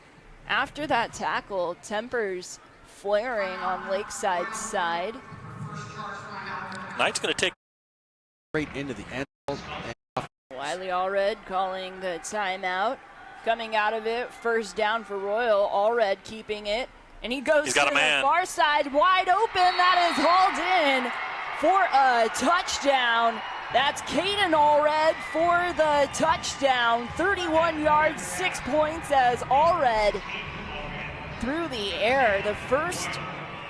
after that tackle, tempers flaring on Lakeside's side. Knight's going to take straight into the end zone. Wiley Allred calling the timeout. Coming out of it, first down for Royal. Allred keeping it, and he goes to the far side, wide open. That is hauled in for a touchdown. That's Caden Allred for the touchdown. 31 yards, 6 points as Allred through the air. The first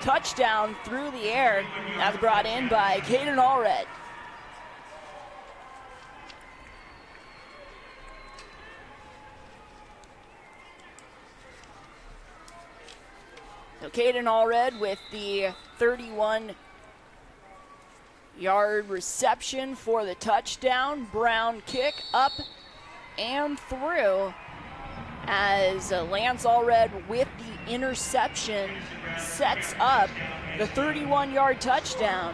touchdown through the air. That's brought in by Caden Allred. So Caden Allred with the 31-yard reception for the touchdown. Brown kick up and through as Lance Allred with the interception sets up the 31-yard touchdown.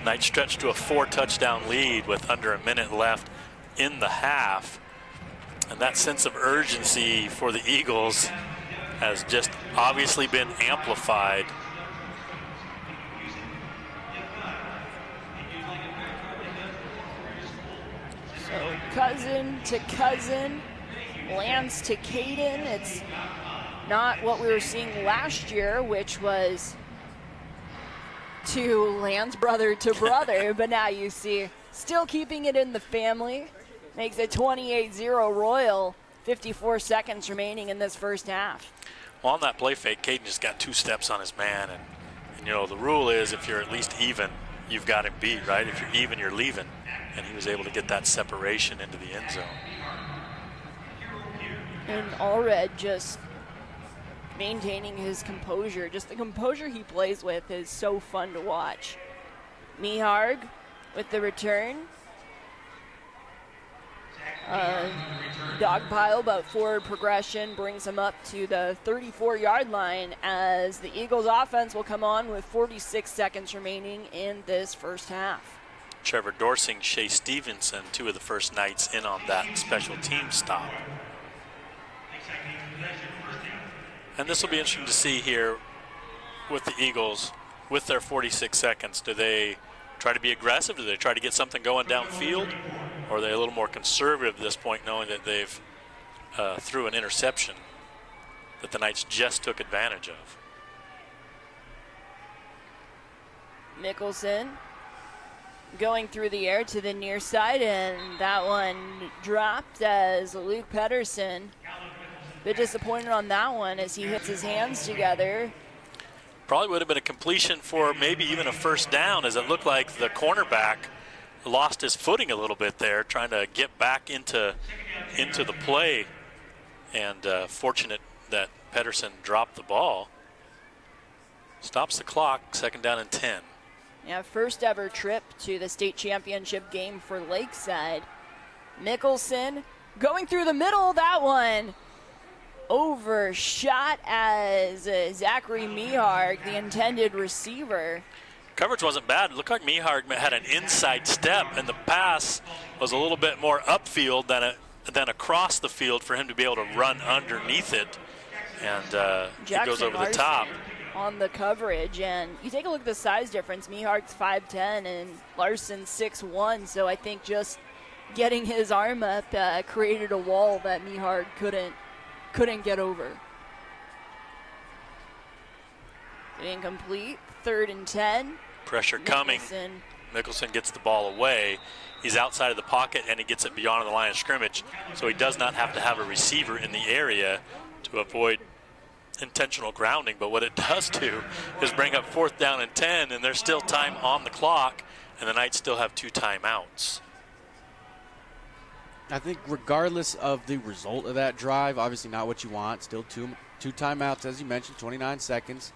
Knights stretched to a 4-touchdown lead with under a minute left in the half. And that sense of urgency for the Eagles has just obviously been amplified. So cousin to cousin, Lance to Caden. It's not what we were seeing last year, which was to Lance brother to brother, but now you see still keeping it in the family. Makes it 28-0 Royal, 54 seconds remaining in this first half. Well, on that play fake, Caden just got 2 steps on his man, and you know, the rule is if you're at least even, you've got him beat, right? If you're even, you're leaving. And he was able to get that separation into the end zone. And Allred just maintaining his composure. Just the composure he plays with is so fun to watch. Miharg with the return. Dogpile, but forward progression brings him up to the 34-yard line as the Eagles offense will come on with 46 seconds remaining in this first half. Trevor Dorsing, Shea Stevenson, 2 of the first Knights in on that special team stop. And this will be interesting to see here with the Eagles, with their 46 seconds. Do they try to be aggressive? Do they try to get something going downfield? Or are they a little more conservative at this point, knowing that they've threw an interception that the Knights just took advantage of? Mickelson going through the air to the near side, and that one dropped as Luke Pedersen. A bit disappointed on that one as he hits his hands together. Probably would have been a completion for maybe even a first down, as it looked like the cornerback lost his footing a little bit there, trying to get back into the play. And fortunate that Pedersen dropped the ball. Stops the clock, 2nd down and 10. Yeah, first ever trip to the state championship game for Lakeside. Mickelson going through the middle, that one overshot as Zachary Miharg, the intended receiver. Coverage wasn't bad. It looked like Miharg had an inside step, and the pass was a little bit more upfield than across the field for him to be able to run underneath it. And it goes over the top. On the coverage, and you take a look at the size difference. Miharg's 5'10" and Larson's 6'1", so I think just getting his arm up created a wall that Miharg couldn't get over. Incomplete, 3rd and 10. Pressure coming. Mickelson gets the ball away. He's outside of the pocket and he gets it beyond the line of scrimmage, so he does not have to have a receiver in the area to avoid intentional grounding. But what it does do is bring up 4th down and 10, and there's still time on the clock, and the Knights still have 2 timeouts. I think regardless of the result of that drive, obviously not what you want, still two timeouts, as you mentioned, 29 seconds.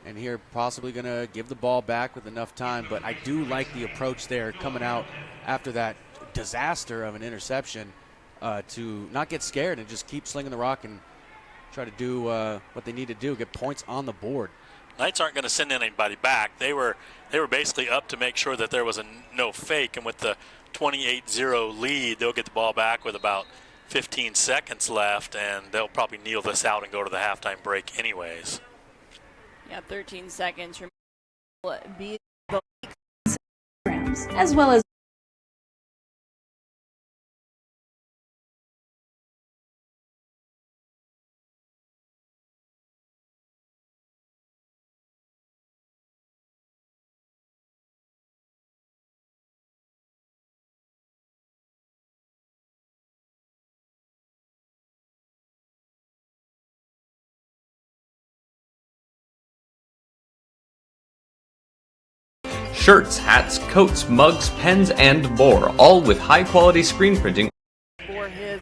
And here possibly going to give the ball back with enough time. But I do like the approach there coming out after that disaster of an interception to not get scared and just keep slinging the rock and try to do what they need to do, get points on the board. Knights aren't going to send anybody back. They were basically up to make sure that there was no fake. And with the 28-0 lead, they'll get the ball back with about 15 seconds left, and they'll probably kneel this out and go to the halftime break anyways. Yeah, 13 seconds. Be as well as Shirts, hats, coats, mugs, pens, and more, all with high-quality screen printing. for his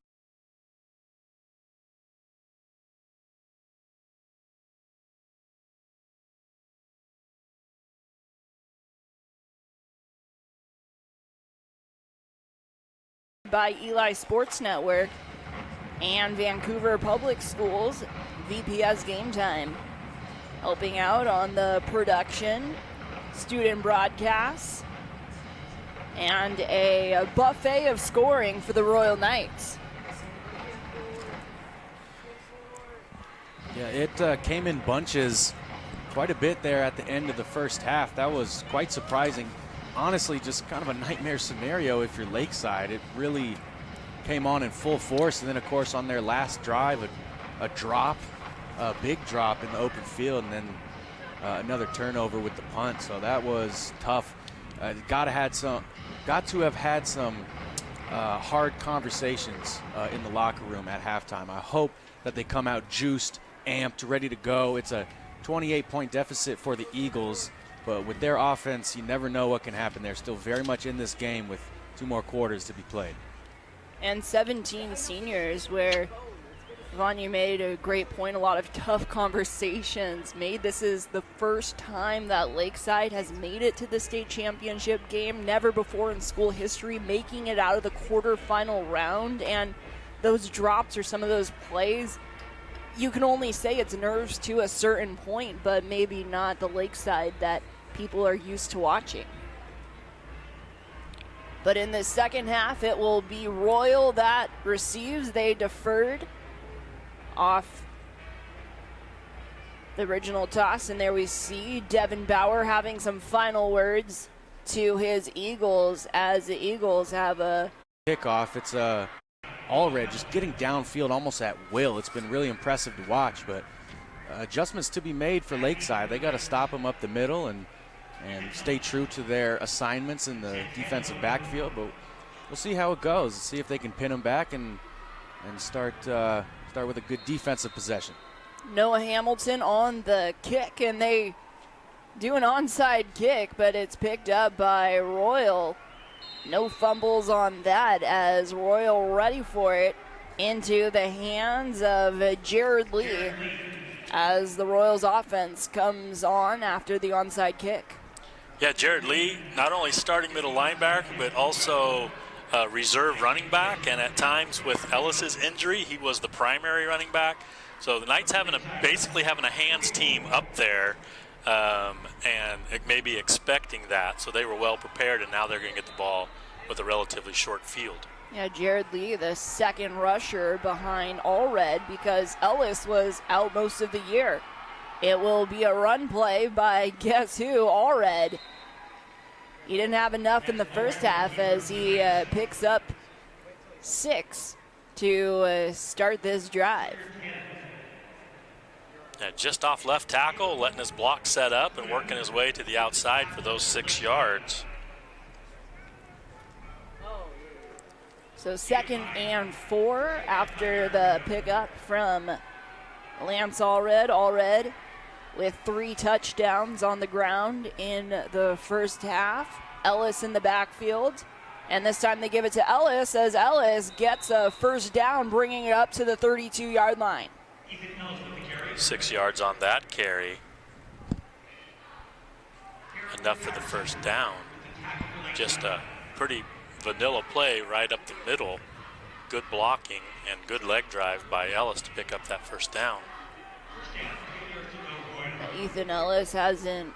by Eli Sports Network and Vancouver Public Schools, VPS Game Time, helping out on the production, student broadcasts, And a buffet of scoring for the Royal Knights. Yeah, it came in bunches quite a bit there at the end of the first half. That was quite surprising. Honestly, just kind of a nightmare scenario if you're Lakeside. It really came on in full force. And then, of course, on their last drive, a drop, a big drop in the open field, and then another turnover with the punt. So that was tough. Got to have had some hard conversations in the locker room at halftime. I hope that they come out juiced, amped, ready to go. It's a 28-point deficit for the Eagles, but with their offense, you never know what can happen. They're still very much in this game with 2 more quarters to be played. And 17 seniors, where Vanya made a great point, a lot of tough conversations made. This is the first time that Lakeside has made it to the state championship game, never before in school history, making it out of the quarterfinal round. And those drops or some of those plays, you can only say it's nerves to a certain point, but maybe not the Lakeside that people are used to watching. But in the second half, it will be Royal that receives. They deferred off the original toss, and there we see Devin Bauer having some final words to his Eagles as the Eagles have a kickoff. It's Allred just getting downfield almost at will. It's been really impressive to watch, but adjustments to be made for Lakeside. They got to stop them up the middle and stay true to their assignments in the defensive backfield, but we'll see how it goes. See if they can pin them back and start with a good defensive possession. Noah Hamilton on the kick, and they do an onside kick, but it's picked up by Royal. No fumbles on that as Royal ready for it into the hands of Jared Lee as the Royals offense comes on after the onside kick. Yeah, Jared Lee, not only starting middle linebacker, but also reserve running back, and at times with Ellis's injury, he was the primary running back. So the Knights basically having a hands team up there, and maybe expecting that. So they were well prepared, and now they're going to get the ball with a relatively short field. Yeah, Jared Lee, the second rusher behind Allred, because Ellis was out most of the year. It will be a run play by guess who? Allred. He didn't have enough in the first half as he picks up 6 to start this drive. Yeah, just off left tackle, letting his block set up and working his way to the outside for those 6 yards. So 2nd and 4 after the pickup from Lance Allred. Allred with 3 touchdowns on the ground in the first half. Ellis in the backfield. And this time they give it to Ellis as Ellis gets a first down, bringing it up to the 32-yard line. 6 yards on that carry. Enough for the first down. Just a pretty vanilla play right up the middle. Good blocking and good leg drive by Ellis to pick up that first down. Ethan Ellis hasn't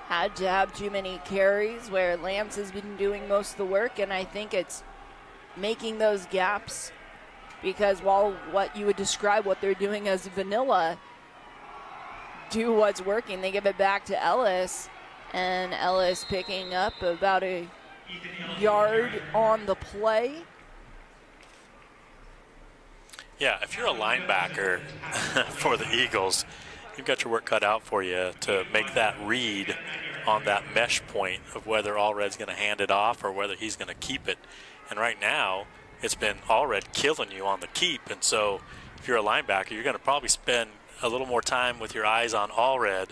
had to have too many carries, where Lance has been doing most of the work, and I think it's making those gaps, because while what you would describe what they're doing as vanilla, do what's working. They give it back to Ellis, and Ellis picking up about a yard on the play. Yeah, if you're a linebacker for the Eagles, you've got your work cut out for you to make that read on that mesh point of whether Allred's going to hand it off or whether he's going to keep it. And right now, it's been Allred killing you on the keep. And so if you're a linebacker, you're going to probably spend a little more time with your eyes on Allred.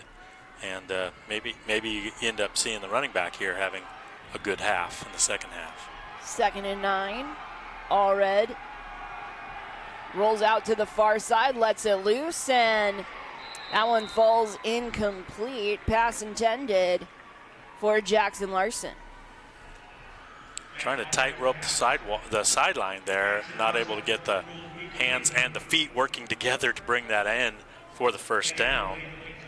And maybe you end up seeing the running back here having a good half in the second half. 2nd and 9. Allred rolls out to the far side, lets it loose, and that one falls incomplete. Pass intended for Jackson Larson. Trying to tightrope the sideline there, not able to get the hands and the feet working together to bring that in for the first down.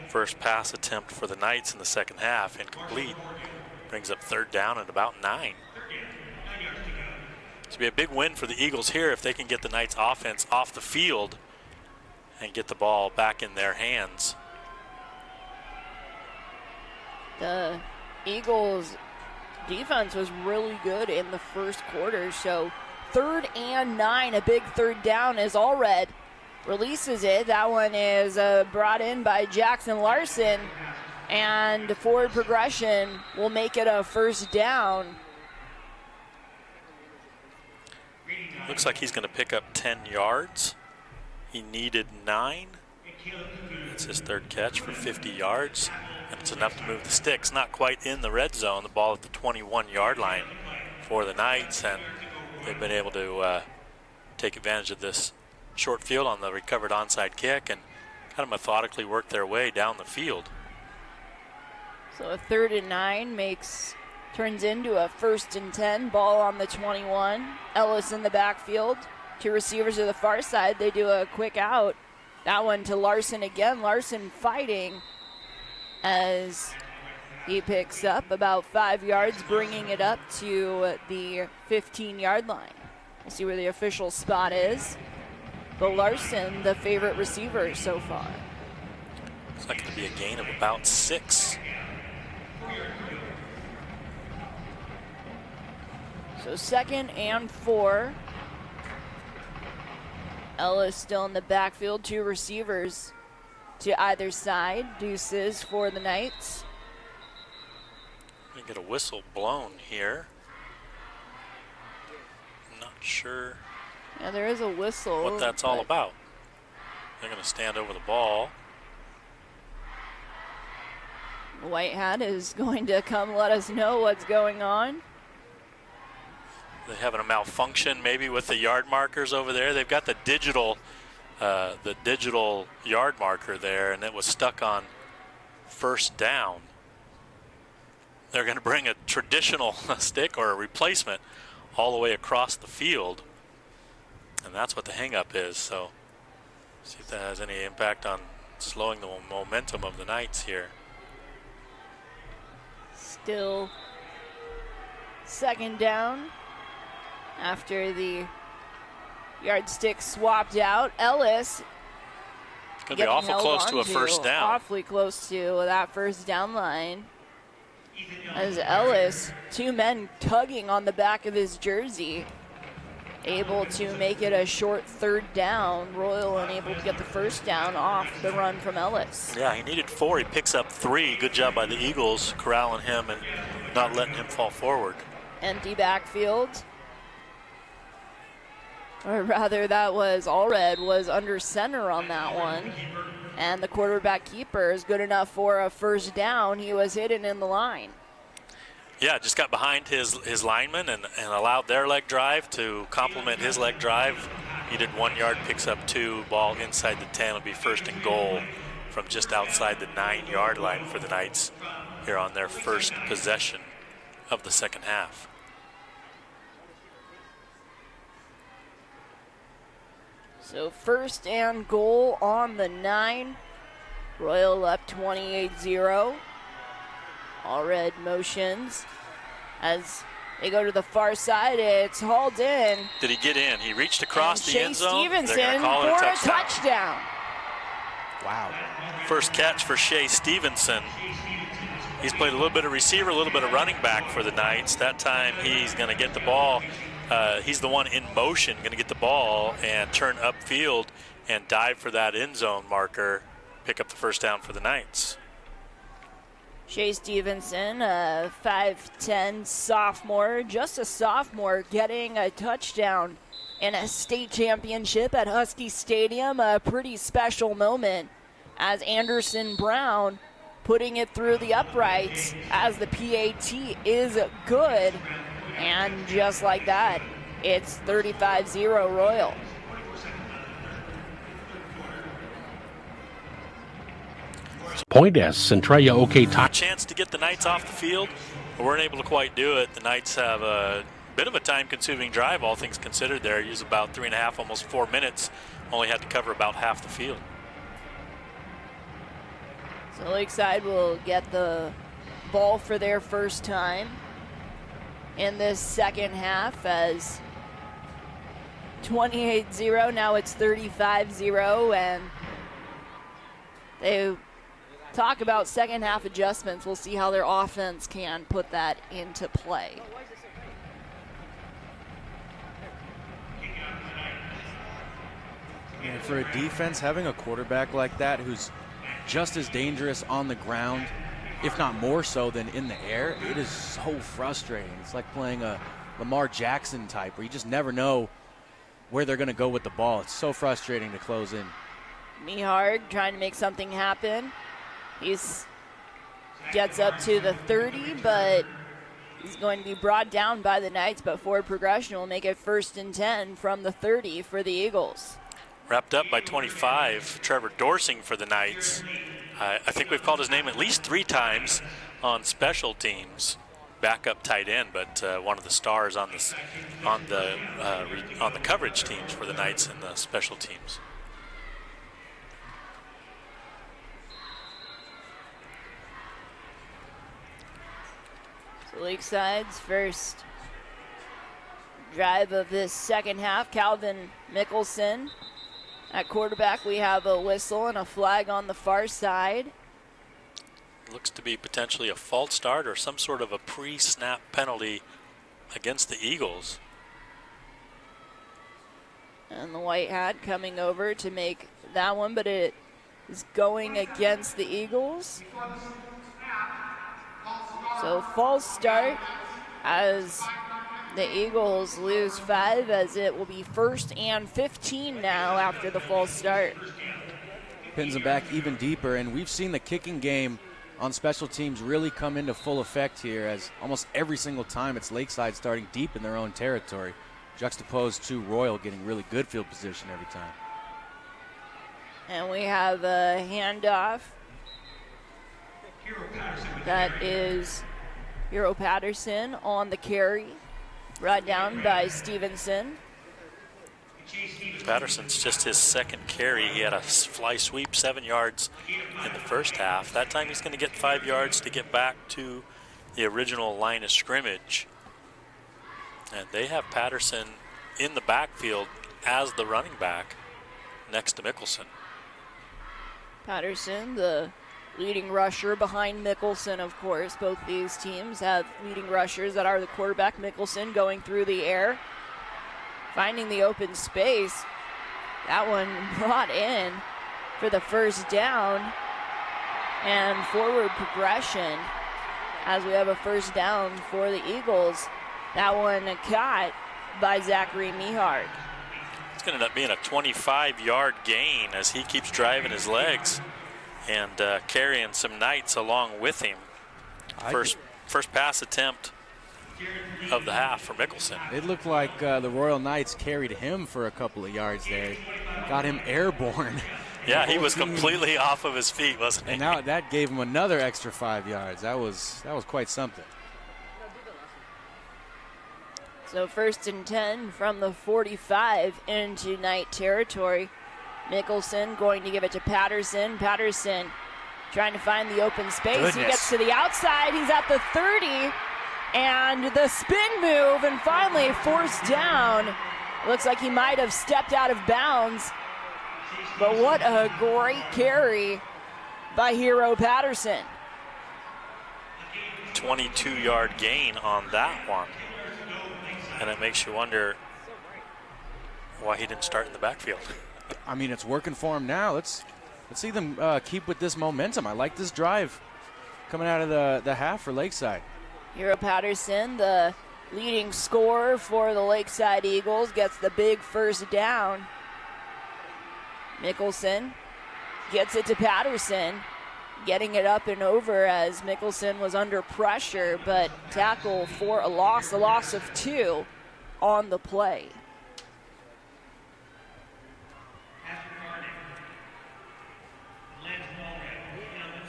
First pass attempt for the Knights in the second half, incomplete. Brings up 3rd down and about 9. This will be a big win for the Eagles here if they can get the Knights offense off the field and get the ball back in their hands. The Eagles defense was really good in the first quarter, so 3rd and 9, a big 3rd down as Allred releases it. That one is brought in by Jackson Larson, and forward progression will make it a 1st down. Looks like he's going to pick up 10 yards. He needed 9. It's his 3rd catch for 50 yards, and it's enough to move the sticks. Not quite in the red zone. The ball at the 21-yard line for the Knights, and they've been able to take advantage of this short field on the recovered onside kick and kind of methodically work their way down the field. So a 3rd and 9 turns into a 1st and 10, ball on the 21. Ellis in the backfield. 2 receivers to the far side. They do a quick out. That one to Larson again. Larson fighting as he picks up about 5 yards, bringing it up to the 15-yard line. We'll see where the official spot is. But Larson, the favorite receiver so far. It's not going to be a gain of about 6. So 2nd and 4. Ellis still in the backfield. 2 receivers to either side. Deuces for the Knights. We get a whistle blown here. Not sure. Yeah, there is a whistle. What that's all about. They're going to stand over the ball. The white hat is going to come let us know what's going on. They're having a malfunction maybe with the yard markers over there. They've got the digital yard marker there, and it was stuck on 1st down. They're going to bring a traditional stick or a replacement all the way across the field, and that's what the hang-up is. So see if that has any impact on slowing the momentum of the Knights here. Still 2nd down after the yardstick swapped out. Ellis It's going to be awful close to a 1st down. Awfully close to that 1st down line. As Ellis, 2 men tugging on the back of his jersey, able to make it a short 3rd down. Royal unable to get the 1st down off the run from Ellis. Yeah, he needed 4. He picks up 3. Good job by the Eagles corralling him and not letting him fall forward. Empty backfield. Or rather, that was Allred was under center on that one. And the quarterback keeper is good enough for a 1st down. He was hidden in the line. Yeah, just got behind his lineman and allowed their leg drive to complement his leg drive. Needed 1 yard, picks up 2. Ball inside the 10 will be 1st and goal from just outside the 9-yard line for the Knights here on their 1st possession of the 2nd half. So 1st and goal on the 9. Royal up 28-0. Allred motions as they go to the far side. It's hauled in. Did he get in? He reached across the end zone. Stevenson They're gonna call it for a a touchdown. Wow. 1st catch for Shea Stevenson. He's played a little bit of receiver, a little bit of running back for the Knights. That time he's going to get the ball. He's the one in motion, going to get the ball and turn upfield and dive for that end zone marker, pick up the 1st down for the Knights. Shea Stevenson, a 5'10 sophomore, just a sophomore, getting a touchdown in a state championship at Husky Stadium. A pretty special moment as Anderson Brown putting it through the uprights as the PAT is good. And just like that, it's 35-0 Royal. Point as Centralia OK time. Chance to get the Knights off the field, but weren't able to quite do it. The Knights have a bit of a time-consuming drive, all things considered there. Use about 3.5, almost 4 minutes. Only had to cover about half the field. So Lakeside will get the ball for their first time in this second half, as 28-0, now it's 35-0, and they talk about second half adjustments. We'll see how their offense can put that into play. And for a defense, having a quarterback like that who's just as dangerous on the ground, if not more so than in the air, it is so frustrating. It's like playing a Lamar Jackson type where you just never know where they're going to go with the ball. It's so frustrating to close in. Mihard trying to make something happen. He's gets up to the 30, but he's going to be brought down by the Knights, but forward progression will make it 1st and 10 from the 30 for the Eagles. Wrapped up by 25, Trevor Dorsing for the Knights. I think we've called his name at least 3 times on special teams. Backup tight end, but one of the stars on the coverage teams for the Knights in the special teams. So Lakeside's first drive of this second half, Calvin Mickelson. At quarterback, we have a whistle and a flag on the far side. Looks to be potentially a false start or some sort of a pre-snap penalty against the Eagles. And the white hat coming over to make that one, but it is going against the Eagles. So false start as the Eagles lose 5, as it will be 1st and 15 now after the false start. Pins them back even deeper, and we've seen the kicking game on special teams really come into full effect here, as almost every single time it's Lakeside starting deep in their own territory, juxtaposed to Royal getting really good field position every time. And we have a handoff. That is Hero Patterson on the carry, brought down by Stevenson. Patterson's just his second carry. He had a fly sweep, 7 yards in the first half. That time he's going to get 5 yards to get back to the original line of scrimmage. And they have Patterson in the backfield as the running back next to Mickelson. Patterson, the leading rusher behind Mickelson, of course. Both these teams have leading rushers that are the quarterback. Mickelson going through the air, finding the open space. That one brought in for the first down, and forward progression as we have a first down for the Eagles. That one caught by Zachary Mihard. It's going to end up being a 25-yard gain as he keeps driving his legs and carrying some Knights along with him. First pass attempt of the half for Mickelson. It looked like the Royal Knights carried him for a couple of yards there, got him airborne. Yeah, he was completely off of his feet, wasn't he? And now that gave him another extra 5 yards. That was quite something. So 1st and 10 from the 45 into Knight territory. Mickelson going to give it to Patterson. Patterson trying to find the open space. Goodness. He gets to the outside. He's at the 30. And the spin move, and finally forced down. Looks like he might have stepped out of bounds. But what a great carry by Hero Patterson. 22-yard gain on that one. And it makes you wonder why he didn't start in the backfield. I mean, it's working for him now. Let's see them keep with this momentum. I like this drive coming out of the half for Lakeside. Hero Patterson, the leading scorer for the Lakeside Eagles, gets the big first down. Mickelson gets it to Patterson, getting it up and over as Mickelson was under pressure, but tackle for a loss of 2 on the play.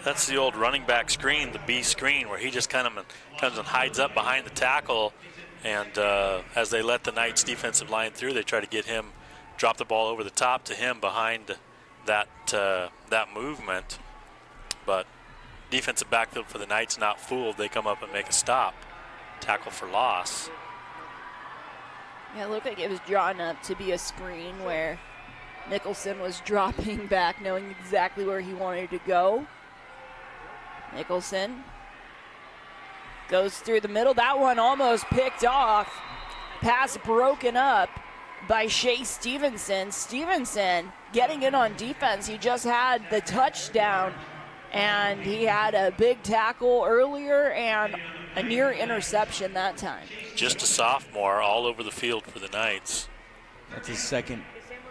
That's the old running back screen, the B screen, where he just kind of comes and hides up behind the tackle. And as they let the Knights defensive line through, they try to get him, drop the ball over the top to him behind that movement. But defensive backfield for the Knights not fooled. They come up and make a stop. Tackle for loss. Yeah, it looked like it was drawn up to be a screen where Nicholson was dropping back, knowing exactly where he wanted to go. Nicholson goes through the middle. That one almost picked off. Pass broken up by Shea Stevenson. Stevenson getting in on defense. He just had the touchdown, and he had a big tackle earlier and a near interception that time. Just a sophomore, all over the field for the Knights. That's his second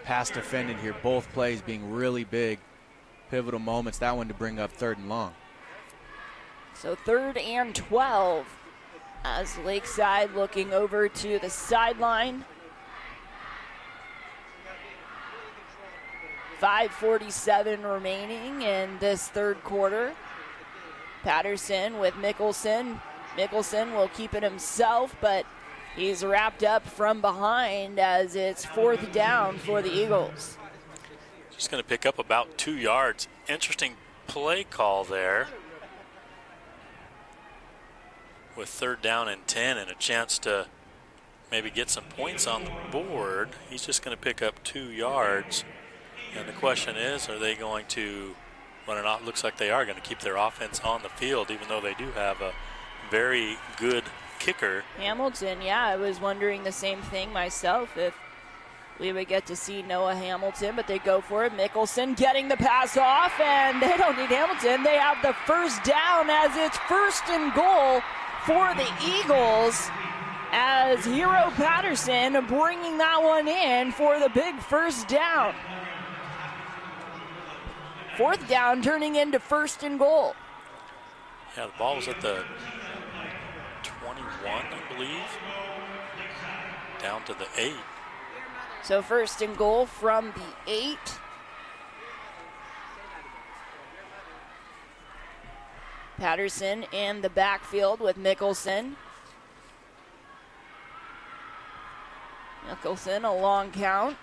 pass defended here. Both plays being really big, pivotal moments. That one to bring up 3rd and long. So 3rd and 12 as Lakeside looking over to the sideline. 5:47 remaining in this 3rd quarter. Patterson with Mickelson. Mickelson will keep it himself, but he's wrapped up from behind as it's 4th down for the Eagles. Just going to pick up about 2 yards. Interesting play call there. With 3rd down and 10 and a chance to maybe get some points on the board. He's just going to pick up 2 yards. And the question is, are they going to run it out? Looks like they are going to keep their offense on the field, even though they do have a very good kicker. Hamilton, yeah, I was wondering the same thing myself if we would get to see Noah Hamilton, but they go for it. Mickelson getting the pass off, and they don't need Hamilton. They have the 1st down as it's 1st and goal for the Eagles, as Hero Patterson bringing that one in for the big 1st down. 4th down turning into 1st and goal. Yeah, the ball was at the 21, I believe, down to the 8. So 1st and goal from the 8. Patterson in the backfield with Mickelson. Mickelson, a long count.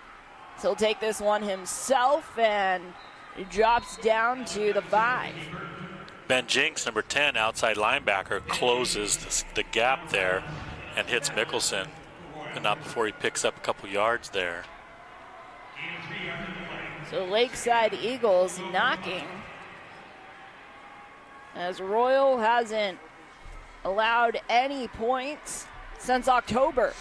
So he'll take this one himself, and he drops down to the 5. Ben Jinks, number 10, outside linebacker, closes the gap there and hits Mickelson, but not before he picks up a couple yards there. So Lakeside Eagles knocking, as Royal hasn't allowed any points since October.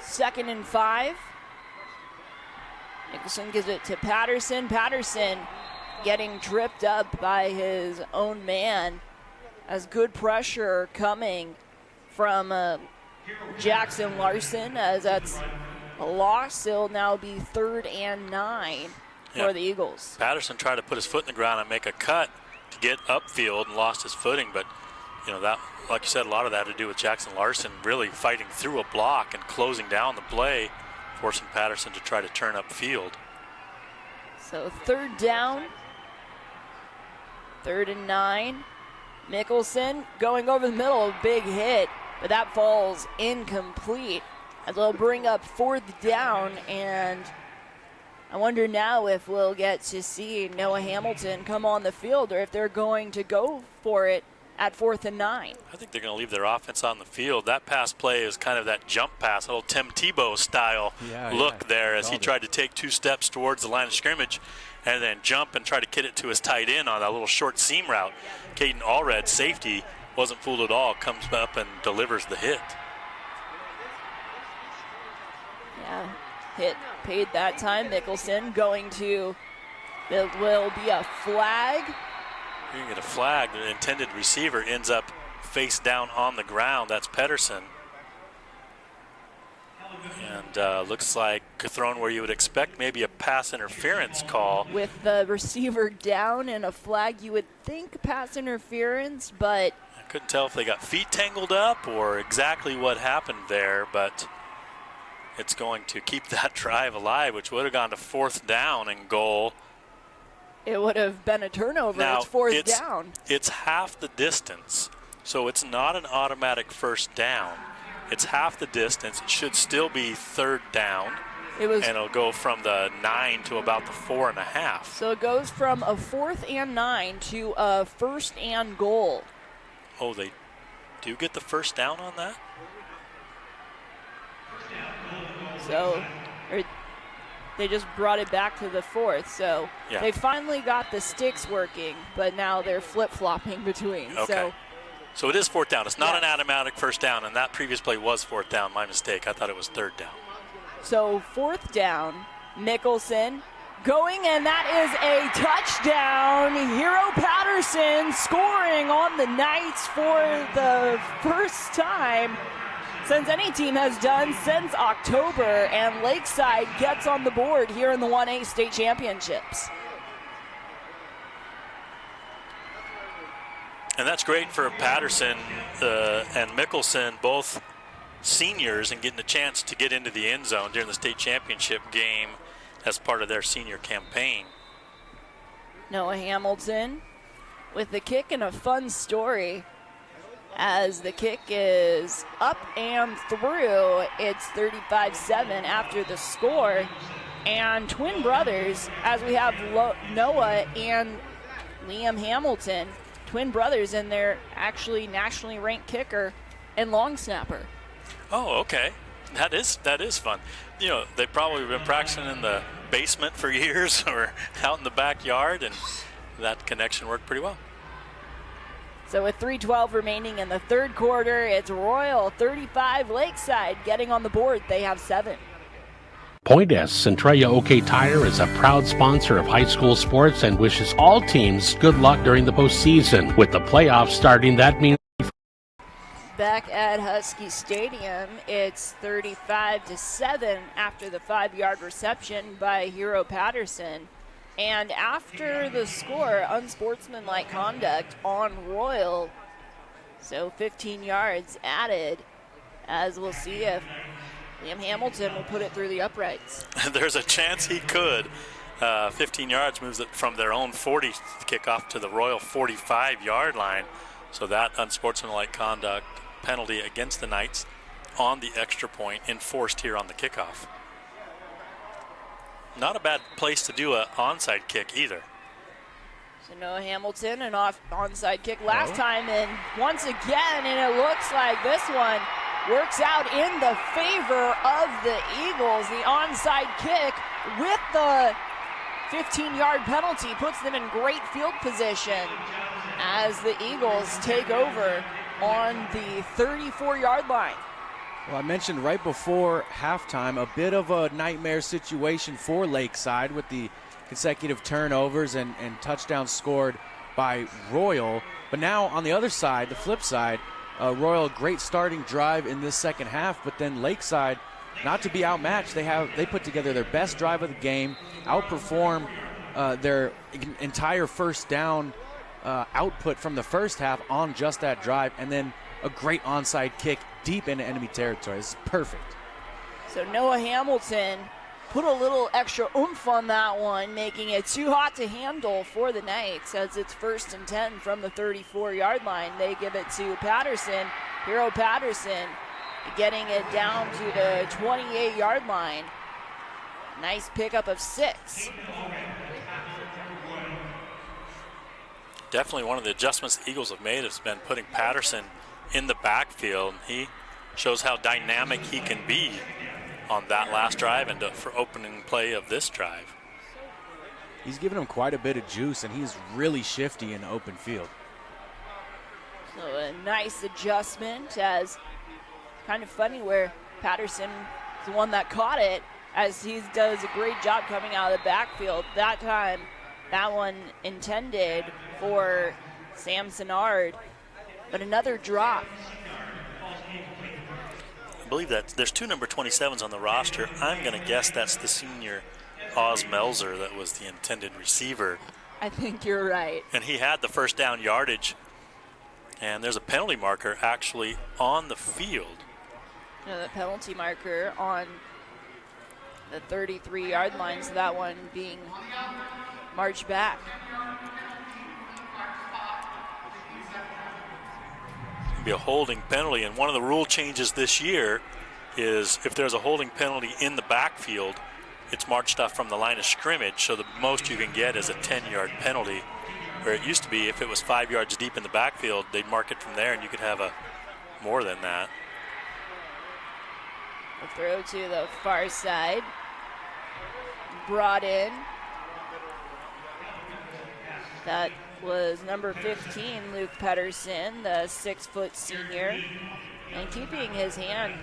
2nd and 5. Nicholson gives it to Patterson. Patterson getting tripped up by his own man, as good pressure coming from Jackson Larson, as that's a loss. It'll now be 3rd and 9 for the Eagles. Patterson tried to put his foot in the ground and make a cut to get upfield and lost his footing, but you know, that, like you said, a lot of that had to do with Jackson Larson really fighting through a block and closing down the play, forcing Patterson to try to turn upfield. So 3rd down, 3rd and 9. Mickelson going over the middle, a big hit, but that falls incomplete, as they'll bring up 4th down, and I wonder now if we'll get to see Noah Hamilton come on the field, or if they're going to go for it at 4th and 9. I think they're going to leave their offense on the field. That pass play is kind of that jump pass, a little Tim Tebow style look there, as he tried to take 2 steps towards the line of scrimmage and then jump and try to get it to his tight end on that little short seam route. Caden Allred, safety, wasn't fooled at all, comes up and delivers the hit. Yeah, hit paid that time. Mickelson going to, there will be a flag. You can get a flag. The intended receiver ends up face down on the ground. That's Pedersen. And looks like thrown where you would expect maybe a pass interference call. With the receiver down and a flag, you would think pass interference, but I couldn't tell if they got feet tangled up or exactly what happened there, but it's going to keep that drive alive, which would have gone to 4th down and goal. It would have been a turnover. Now, it's 4th down. It's half the distance, so it's not an automatic 1st down. It's half the distance. It should still be 3rd down. It was, and it'll go from the 9 to about the 4.5. so it goes from a 4th and 9 to a 1st and goal. Oh, they do get the first down on that? So they just brought it back to the 4th. So Yeah. they finally got the sticks working, but now they're flip-flopping between. Okay. So it is 4th down. It's not Yes. an automatic first down, and that previous play was 4th down. My mistake. I thought it was 3rd down. So 4th down, Mickelson going, and that is a touchdown. Hero Patterson scoring on the Knights for the first time since any team has done since October, and Lakeside gets on the board here in the 1A state championships. And that's great for Patterson and Mickelson, both seniors, and getting a chance to get into the end zone during the state championship game as part of their senior campaign. Noah Hamilton with the kick, and a fun story as the kick is up and through. It's 35-7 after the score. And twin brothers, as we have Noah and Liam Hamilton, twin brothers, and they're actually nationally ranked kicker and long snapper. Oh, okay. That is fun. You know, they've probably been practicing in the basement for years or out in the backyard, and that connection worked pretty well. So with 3:12 remaining in the third quarter, it's Royal 35, Lakeside getting on the board. They have 7. Point S Centralia OK Tire is a proud sponsor of high school sports and wishes all teams good luck during the postseason. With the playoffs starting, that means Back at Husky Stadium, it's 35-7 after the 5-yard reception by Hero Patterson. And after the score, unsportsmanlike conduct on Royal. So 15 yards added, as we'll see if Liam Hamilton will put it through the uprights. There's a chance he could. 15 yards moves it from their own 40 kickoff to the Royal 45-yard line. So that unsportsmanlike conduct penalty against the Knights on the extra point enforced here on the kickoff. Not a bad place to do an onside kick either. So Noah Hamilton, an onside kick last time, and once again, and it looks like this one works out in the favor of the Eagles. The onside kick with the 15-yard penalty puts them in great field position as the Eagles take over on the 34-yard line. Well, I mentioned right before halftime a bit of a nightmare situation for Lakeside with the consecutive turnovers and touchdowns scored by Royal. But now on the other side, the flip side, Royal, great starting drive in this second half, but then Lakeside, not to be outmatched, they put together their best drive of the game, outperform their entire first down output from the first half on just that drive, and then a great onside kick deep into enemy territory. This is perfect. So Noah Hamilton put a little extra oomph on that one, making it too hot to handle for the Knights as it's 1st and 10 from the 34-yard line. They give it to Patterson, Hero Patterson, getting it down to the 28-yard line. Nice pickup of 6. Definitely one of the adjustments the Eagles have made has been putting Patterson in the backfield. He shows how dynamic he can be on that last drive and for opening play of this drive. He's given him quite a bit of juice, and he's really shifty in the open field. So a nice adjustment, as kind of funny where Patterson is the one that caught it, as he does a great job coming out of the backfield. That time, that one intended for Sam Senard, but another drop. I believe that there's 2 number 27s on the roster. I'm going to guess that's the senior Oz Melzer that was the intended receiver. I think you're right. And he had the first down yardage. And there's a penalty marker actually on the field. The penalty marker on the 33-yard line, so that one being marched back. Be a holding penalty, and one of the rule changes this year is if there's a holding penalty in the backfield, it's marched off from the line of scrimmage, so the most you can get is a 10-yard penalty, where it used to be if it was 5 yards deep in the backfield, they'd mark it from there and you could have a more than that. The throw to the far side. Brought in. That was number 15, Luke Pedersen, the 6-foot senior, and keeping his hand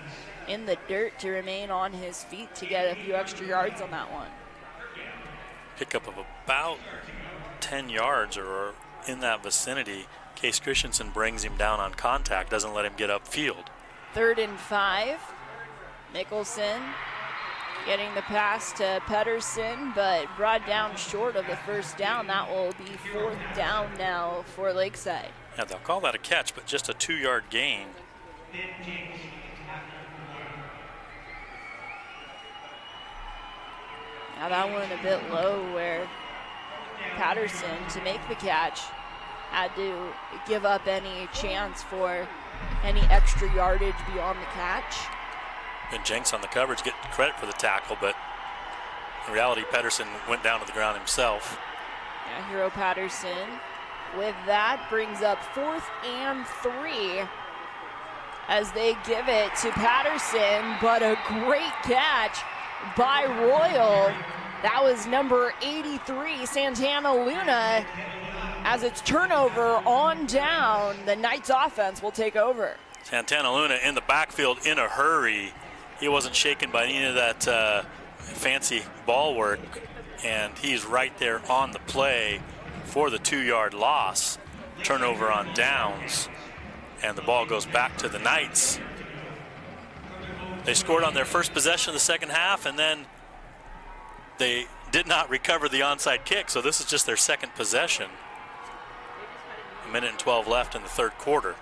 in the dirt to remain on his feet to get a few extra yards on that one. Pickup of about 10 yards or in that vicinity. Case Christensen brings him down on contact, doesn't let him get upfield. 3rd and 5. Mickelson getting the pass to Pedersen, but brought down short of the first down. That will be 4th down now for Lakeside. Yeah, they'll call that a catch, but just a 2-yard gain. Now that one a bit low where Patterson, to make the catch, had to give up any chance for any extra yardage beyond the catch. And Jenks on the coverage get credit for the tackle, but in reality, Pedersen went down to the ground himself. Yeah, Hero Patterson with that brings up 4th and 3 as they give it to Patterson, but a great catch by Royal. That was number 83, Santana Luna. As it's turnover on down, the Knights offense will take over. Santana Luna in the backfield in a hurry. He wasn't shaken by any of that fancy ball work, and he's right there on the play for the 2-yard loss. Turnover on downs, and the ball goes back to the Knights. They scored on their first possession of the second half, and then they did not recover the onside kick, so this is just their second possession. 1:12 left in the third quarter.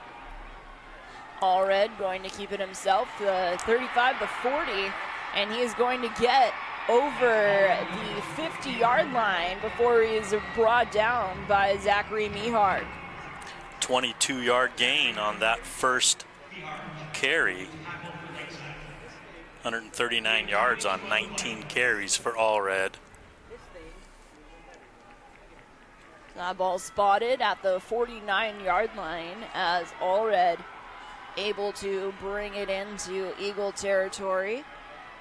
Allred going to keep it himself, 35 to 40, and he is going to get over the 50-yard line before he is brought down by Zachary Mihard. 22-yard gain on that first carry. 139 yards on 19 carries for Allred. That ball spotted at the 49-yard line as Allred able to bring it into Eagle territory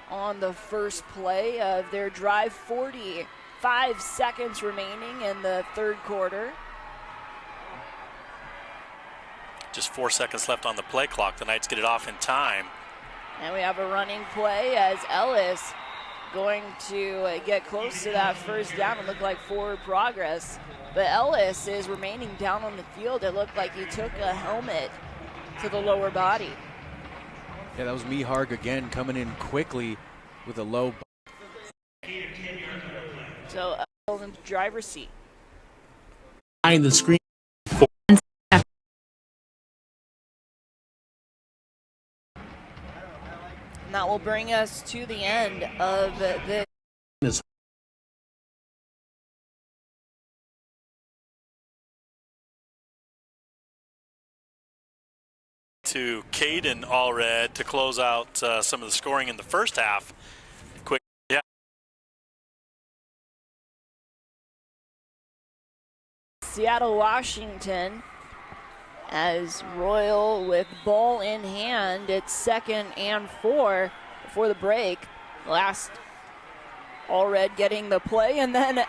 on the first play of their drive. 45 seconds remaining in the third quarter. Just 4 seconds left on the play clock. The Knights get it off in time. And we have a running play as Ellis going to get close to that first down and look like forward progress. But Ellis is remaining down on the field. It looked like he took a helmet to the lower body. Yeah, that was Miharg again coming in quickly with a low. So in the driver's seat. Behind the screen. And that will bring us to the end of this. To Caden Allred to close out some of the scoring in the first half. Quick, yeah. Seattle, Washington, as Royal with ball in hand. It's 2nd and 4 before the break. Last Allred getting the play, and then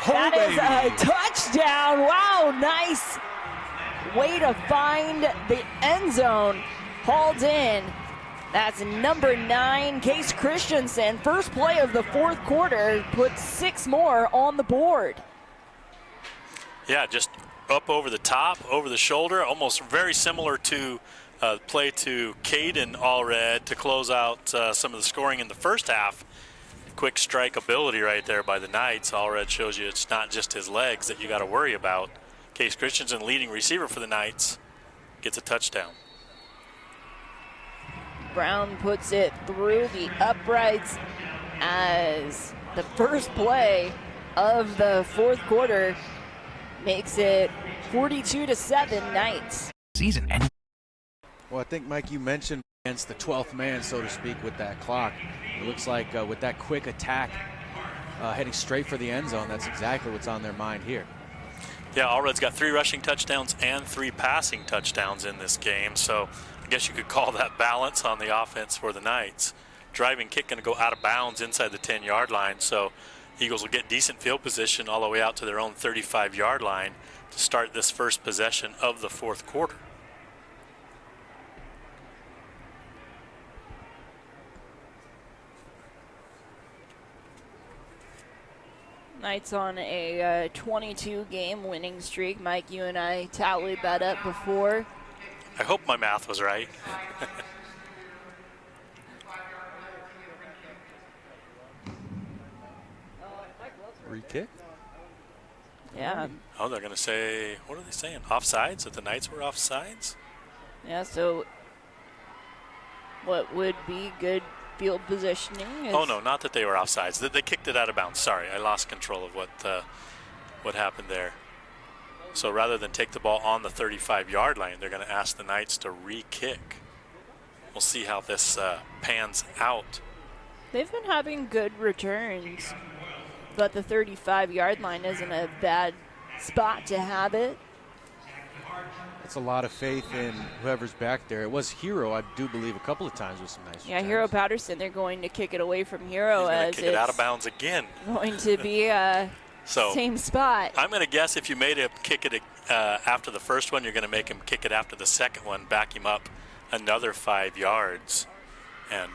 that is a touchdown. Wow, nice way to find the end zone. Hauled in. That's number 9, Case Christensen. First play of the fourth quarter, puts 6 more on the board. Yeah, just up over the top, over the shoulder, almost very similar to play to Caden Allred to close out some of the scoring in the first half. Quick strike ability right there by the Knights. Allred shows you it's not just his legs that you got to worry about. Case Christensen, leading receiver for the Knights, gets a touchdown. Brown puts it through the uprights as the first play of the fourth quarter makes it 42-7 Knights. Season. And Well, I think, Mike, you mentioned against the 12th man, so to speak, with that clock. It looks like with that quick attack heading straight for the end zone, that's exactly what's on their mind here. Yeah, Allred's got 3 rushing touchdowns and 3 passing touchdowns in this game, so I guess you could call that balance on the offense for the Knights. Driving kick going to go out of bounds inside the 10-yard line, so Eagles will get decent field position all the way out to their own 35-yard line to start this first possession of the fourth quarter. Knights on a 22-game winning streak. Mike, you and I tallied that up before. I hope my math was right. Free kick? Yeah. Oh, they're going to say, what are they saying? Offsides? That the Knights were offsides? Yeah, so what would be good field positioning is... Oh, no, not that they were offsides. They kicked it out of bounds. Sorry, I lost control of what happened there. So rather than take the ball on the 35-yard line, they're going to ask the Knights to re-kick. We'll see how this pans out. They've been having good returns, but the 35-yard line isn't a bad spot to have it. That's a lot of faith in whoever's back there. It was Hero, I do believe, a couple of times with some nice Yeah, returns. Hero Patterson, they're going to kick it away from Hero. He's going as to kick it out of bounds again. Going to be same spot. I'm going to guess if you made him kick it after the first one, you're going to make him kick it after the second one, back him up another 5 yards, and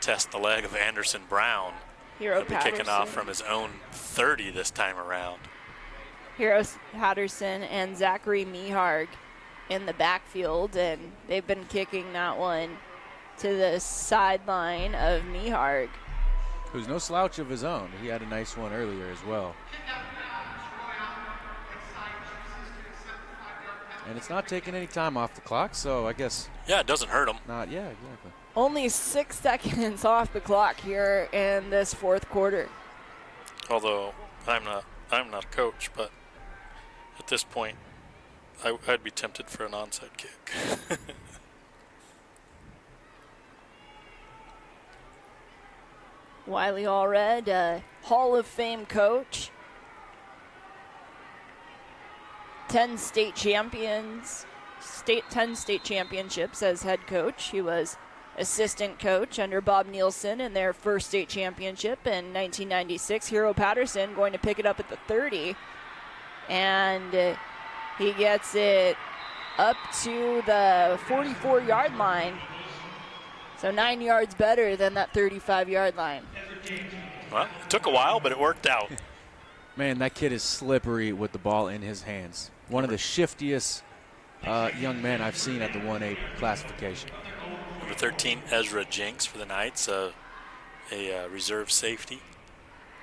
test the leg of Anderson Brown. Hero He'll be kicking off from his own 30 this time around. Hero Patterson and Zachary Meharg in the backfield, and they've been kicking that one to the sideline of Meharg. Who's no slouch of his own. He had a nice one earlier as well. And it's not taking any time off the clock, so I guess... Yeah, it doesn't hurt him. Not, yeah, exactly. Only 6 seconds off the clock here in this fourth quarter. Although I'm not a coach, but at this point, I'd be tempted for an onside kick. Wiley Allred, Hall of Fame coach. 10 state championships as head coach. He was assistant coach under Bob Nielsen in their first state championship in 1996. Hero Patterson going to pick it up at the 30. And he gets it up to the 44-yard line. So 9 yards better than that 35-yard line. Well, it took a while, but it worked out. Man, that kid is slippery with the ball in his hands. One of the shiftiest young men I've seen at the 1A classification. Number 13, Ezra Jenks for the Knights, a reserve safety,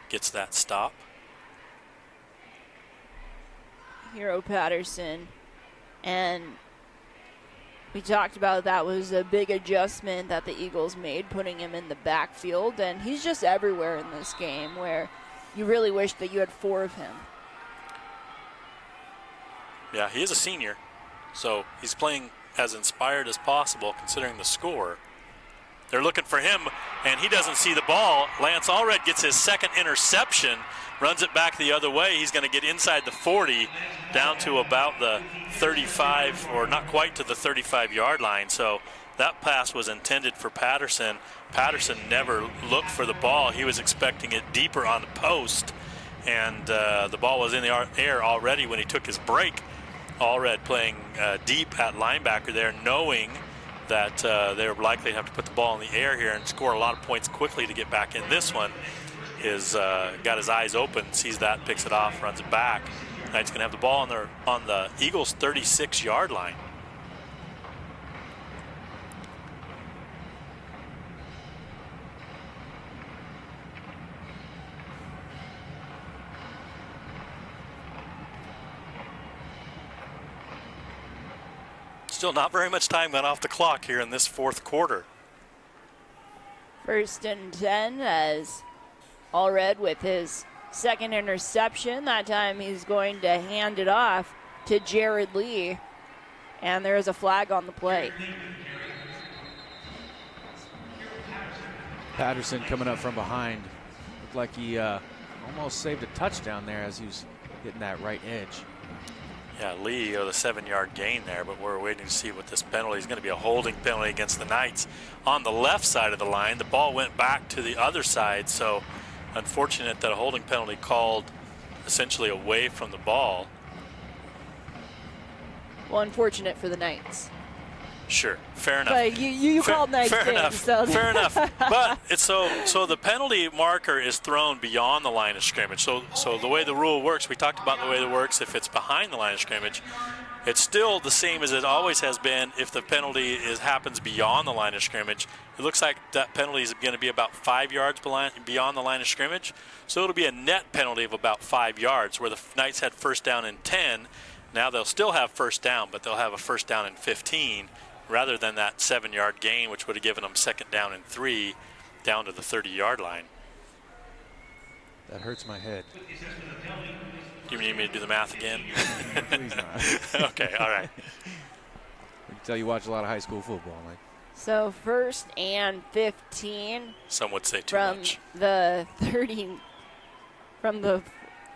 gets that stop. Hero Patterson, and we talked about that was a big adjustment that the Eagles made, putting him in the backfield, and he's just everywhere in this game where you really wish that you had 4 of him. Yeah, he is a senior, so he's playing as inspired as possible considering the score. They're looking for him, and he doesn't see the ball. Lance Allred gets his second interception, runs it back the other way. He's going to get inside the 40, down to about the 35, or not quite to the 35-yard line. So that pass was intended for Patterson. Patterson never looked for the ball. He was expecting it deeper on the post, and the ball was in the air already when he took his break. Allred playing deep at linebacker there, knowing that they're likely to have to put the ball in the air here and score a lot of points quickly to get back in this one. Got his eyes open, sees that, picks it off, runs it back. Knight's going to have the ball on the Eagles' 36-yard line. Still not very much time gone off the clock here in this fourth quarter. 1st and 10 as Allred with his second interception. That time he's going to hand it off to Jared Lee. And there is a flag on the play. Patterson coming up from behind. Looked like he almost saved a touchdown there as he was hitting that right edge. Yeah, Lee, the 7-yard gain there, but we're waiting to see what this penalty is going to be. A holding penalty against the Knights on the left side of the line. The ball went back to the other side, so unfortunate that a holding penalty called essentially away from the ball. Well, unfortunate for the Knights. Sure, fair enough. But you called Knights fair game, enough. so. Fair enough. But it's so the penalty marker is thrown beyond the line of scrimmage. So the way the rule works, we talked about the way it works. If it's behind the line of scrimmage, it's still the same as it always has been. If the penalty happens beyond the line of scrimmage, it looks like that penalty is going to be about 5 yards beyond the line of scrimmage. So it'll be a net penalty of about 5 yards, where the Knights had first down and 10. Now they'll still have first down, but they'll have a first down and 15. Rather than that 7-yard gain, which would have given them second down and 3 down to the 30-yard line. That hurts my head. You need me to do the math again? Please not. Okay, all right. I can tell you watch a lot of high school football, Mike. So 1st and 15. Some would say too from much. The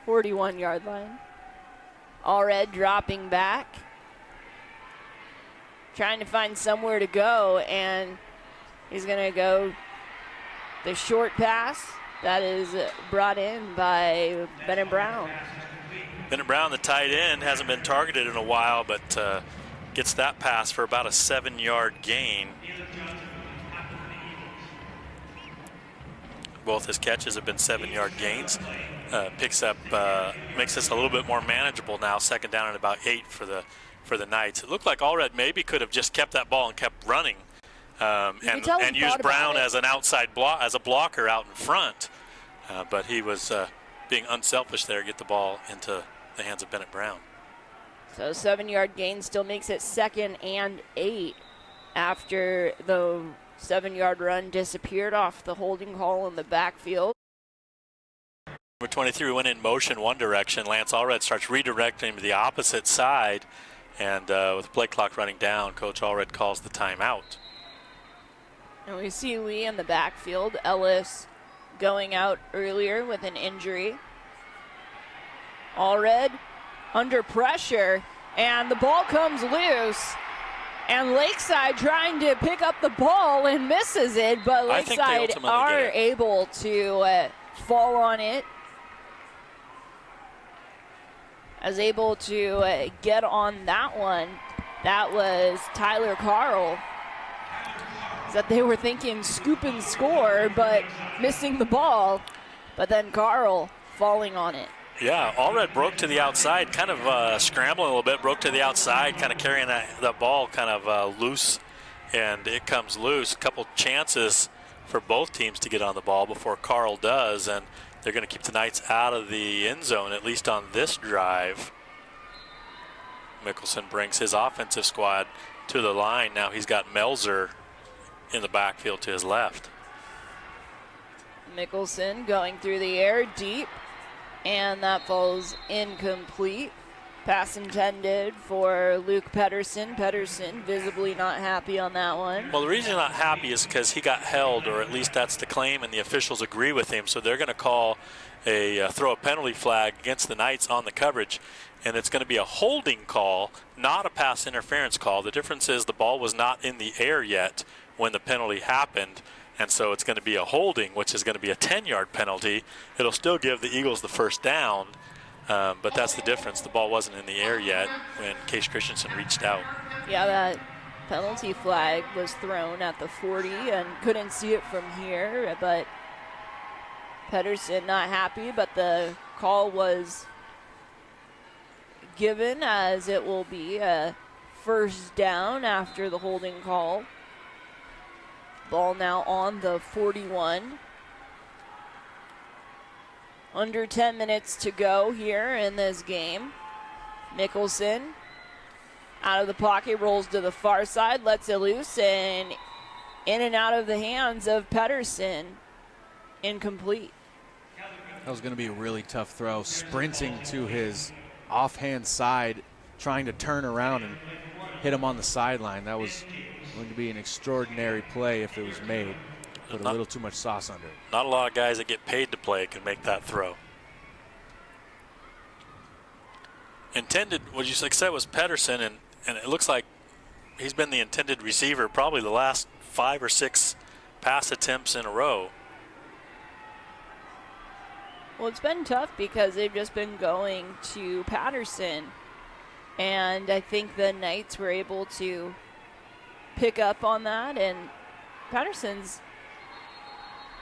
41-yard line. Allred dropping back, trying to find somewhere to go, and he's going to go the short pass that is brought in by Bennett Brown. Bennett Brown, the tight end, hasn't been targeted in a while, but gets that pass for about a 7-yard gain. Both his catches have been 7-yard gains. Makes this a little bit more manageable now. Second down and about 8 for the Knights. It looked like Allred maybe could have just kept that ball and kept running, and used Brown as an outside as a blocker out in front. But he was being unselfish there, get the ball into the hands of Bennett Brown. So 7-yard gain still makes it 2nd and 8 after the 7-yard run disappeared off the holding call in the backfield. Number 23 went in motion one direction. Lance Allred starts redirecting him to the opposite side, and with the play clock running down, Coach Allred calls the timeout. And we see Lee in the backfield. Ellis going out earlier with an injury. Allred under pressure, and the ball comes loose. And Lakeside trying to pick up the ball and misses it, but Lakeside are able to fall on it. As able to get on that one. That was Tyler Carl. That they were thinking scoop and score, but missing the ball. But then Carl falling on it. Yeah, Allred broke to the outside, kind of scrambling a little bit, broke to the outside, kind of carrying that ball kind of loose, and it comes loose. A couple chances for both teams to get on the ball before Carl does, and they're going to keep the Knights out of the end zone, at least on this drive. Mickelson brings his offensive squad to the line. Now he's got Melzer in the backfield to his left. Mickelson going through the air deep, and that falls incomplete. Pass intended for Luke Pedersen. Pedersen visibly not happy on that one. Well, the reason he's not happy is because he got held, or at least that's the claim, and the officials agree with him. So they're going to call throw a penalty flag against the Knights on the coverage, and it's going to be a holding call, not a pass interference call. The difference is the ball was not in the air yet when the penalty happened, and so it's going to be a holding, which is going to be a 10-yard penalty. It'll still give the Eagles the first down. But that's the difference. The ball wasn't in the air yet when Case Christensen reached out. Yeah, that penalty flag was thrown at the 40 and couldn't see it from here, but Pedersen not happy, but the call was given as it will be a first down after the holding call. Ball now on the 41. Under 10 minutes to go here in this game. Mickelson out of the pocket, rolls to the far side, lets it loose, and in and out of the hands of Pedersen. Incomplete. That was going to be a really tough throw. Sprinting to his offhand side, trying to turn around and hit him on the sideline. That was going to be an extraordinary play if it was made. put a little too much sauce under it. Not a lot of guys that get paid to play can make that throw. Intended, what you said was Pedersen, and it looks like he's been the intended receiver probably the last 5 or 6 pass attempts in a row. Well, it's been tough because they've just been going to Patterson. And I think the Knights were able to pick up on that. And Patterson's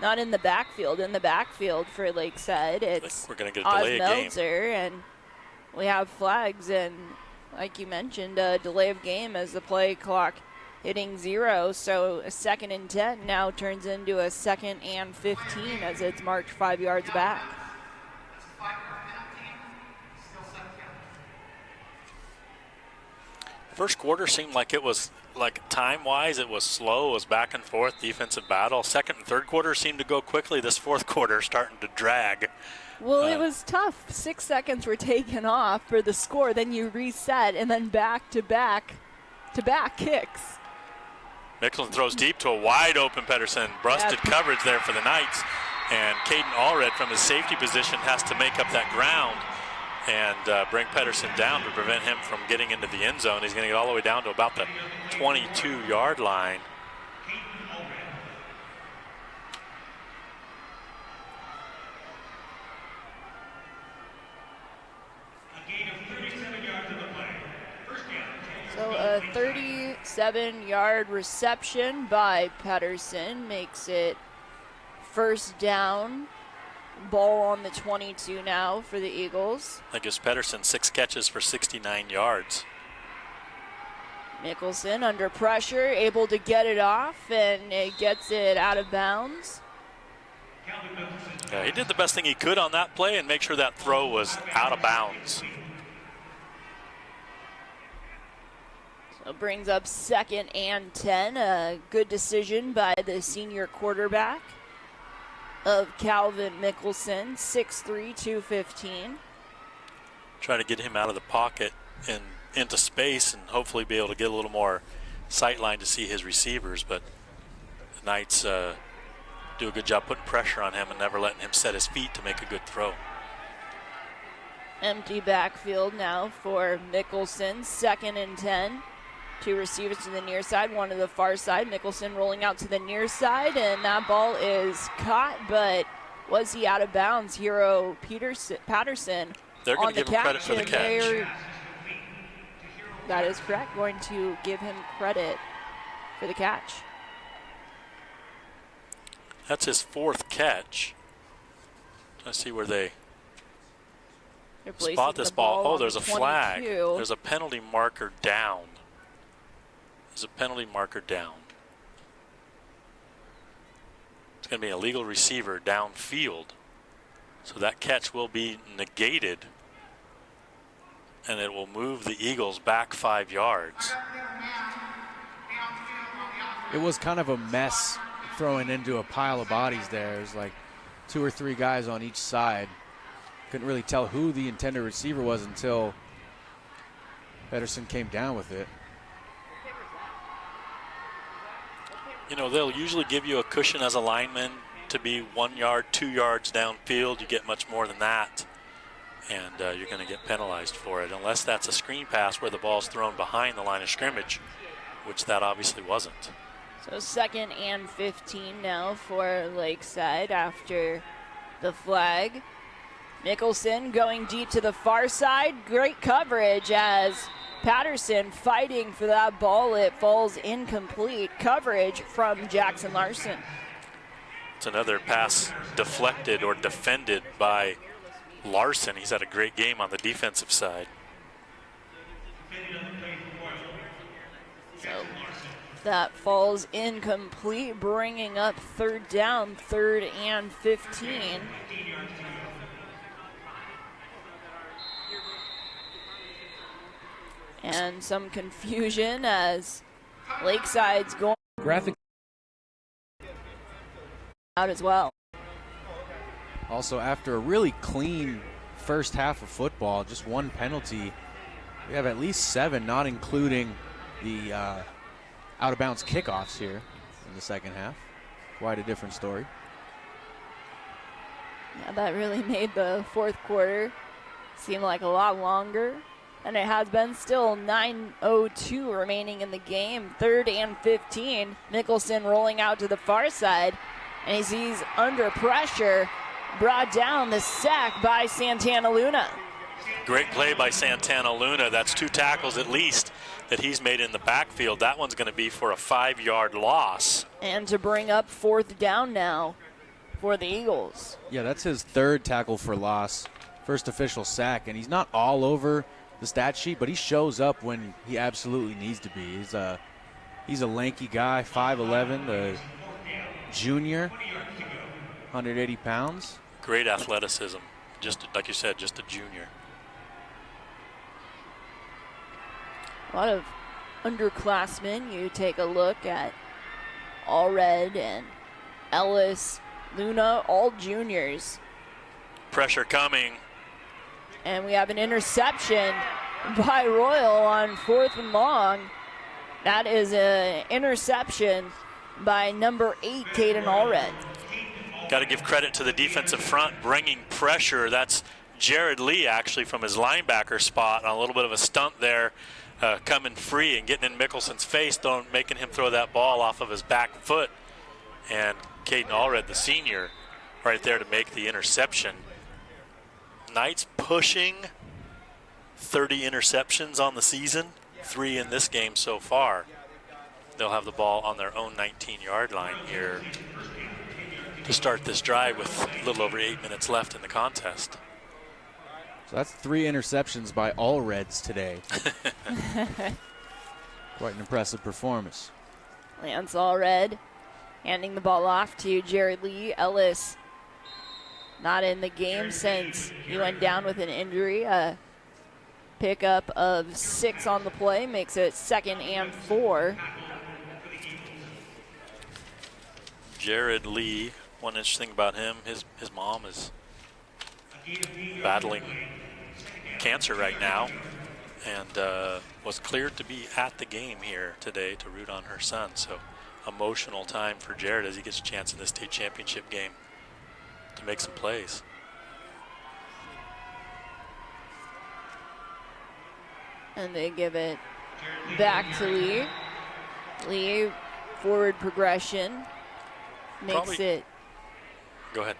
not in the backfield. In the backfield for Lakeside, it's we're going to get a delay of game. Meltzer, and we have flags. And like you mentioned, a delay of game as the play clock hitting 0. So a 2nd and 10 now turns into a 2nd and 15 as it's marked 5 yards back. First quarter seemed like it was, like time-wise, it was slow, it was back and forth, defensive battle. Second and third quarter seemed to go quickly. This fourth quarter starting to drag. Well, it was tough. 6 seconds were taken off for the score. Then you reset, and then back-to-back kicks. Mickelson throws deep to a wide-open Pedersen. Busted coverage there for the Knights. And Caden Allred from his safety position has to make up that ground and bring Pedersen down to prevent him from getting into the end zone. He's going to get all the way down to about the 22-yard line. So a 37-yard reception by Pedersen makes it first down. Ball on the 22 now for the Eagles. That gives Pedersen 6 catches for 69 yards. Mickelson under pressure, able to get it off, and it gets it out of bounds. Yeah, he did the best thing he could on that play and make sure that throw was out of bounds. So it brings up 2nd and 10. A good decision by the senior quarterback of Calvin Mickelson, 6'3", 215. Try to get him out of the pocket and into space and hopefully be able to get a little more sight line to see his receivers, but the Knights do a good job putting pressure on him and never letting him set his feet to make a good throw. Empty backfield now for Mickelson, 2nd and 10. 2 receivers to the near side, 1 to the far side. Mickelson rolling out to the near side, and that ball is caught, but was he out of bounds? Hero Patterson They're going to give him credit for the catch. That is correct. Going to give him credit for the catch. That's his 4th catch. Let's see where they spot this ball. Oh, there's a flag. There's a penalty marker down. There's a penalty marker down. It's going to be a legal receiver downfield. So that catch will be negated. And it will move the Eagles back 5 yards. It was kind of a mess throwing into a pile of bodies there. There's like 2 or 3 guys on each side. Couldn't really tell who the intended receiver was until Pedersen came down with it. You know, they'll usually give you a cushion as a lineman to be 1 yard, 2 yards downfield. You get much more than that, and you're going to get penalized for it, unless that's a screen pass where the ball's thrown behind the line of scrimmage, which that obviously wasn't. So 2nd and 15 now for Lakeside after the flag. Mickelson going deep to the far side. Great coverage as Patterson fighting for that ball. It falls incomplete. Coverage from Jackson Larson. It's another pass deflected or defended by Larson. He's had a great game on the defensive side. So that falls incomplete, bringing up 3rd down, 3rd and 15. And some confusion as Lakeside's going Graphic out as well. Also, after a really clean first half of football, just 1 penalty, we have at least 7, not including the out-of-bounds kickoffs here in the second half quite a different story. Yeah, that really made the fourth quarter seem like a lot longer than it has been. Still 9:02 remaining in the game. 3rd and 15. Mickelson rolling out to the far side. And as he's under pressure, brought down the sack by Santana Luna. Great play by Santana Luna. That's 2 tackles at least that he's made in the backfield. That one's going to be for a 5-yard loss. And to bring up 4th down now for the Eagles. Yeah, that's his 3rd tackle for loss, first official sack, and he's not all over the stat sheet, but he shows up when he absolutely needs to be. He's a lanky guy, 5'11", a junior, 180 pounds. Great athleticism. Just like you said, just a junior. A lot of underclassmen. You take a look at Allred and Ellis, Luna, all juniors. Pressure coming. And we have an interception by Royal on 4th and long. That is an interception by number 8, Caden Allred. Got to give credit to the defensive front bringing pressure. That's Jared Lee actually from his linebacker spot on a little bit of a stunt there, coming free and getting in Mickelson's face, making him throw that ball off of his back foot. And Caden Allred, the senior, right there to make the interception. Knights pushing 30 interceptions on the season, 3 in this game so far. They'll have the ball on their own 19-yard line here to start this drive with a little over 8 minutes left in the contest. So that's 3 interceptions by all Reds today. Quite an impressive performance. Lance Allred handing the ball off to Jared Lee. Ellis not in the game since he went down with an injury. A pickup of 6 on the play makes it 2nd and 4. Jared Lee, one interesting about him, his mom is battling cancer right now and was cleared to be at the game here today to root on her son. So emotional time for Jared as he gets a chance in this state championship game to make some plays. And they give it back to Lee. Lee, forward progression, makes it. Go ahead.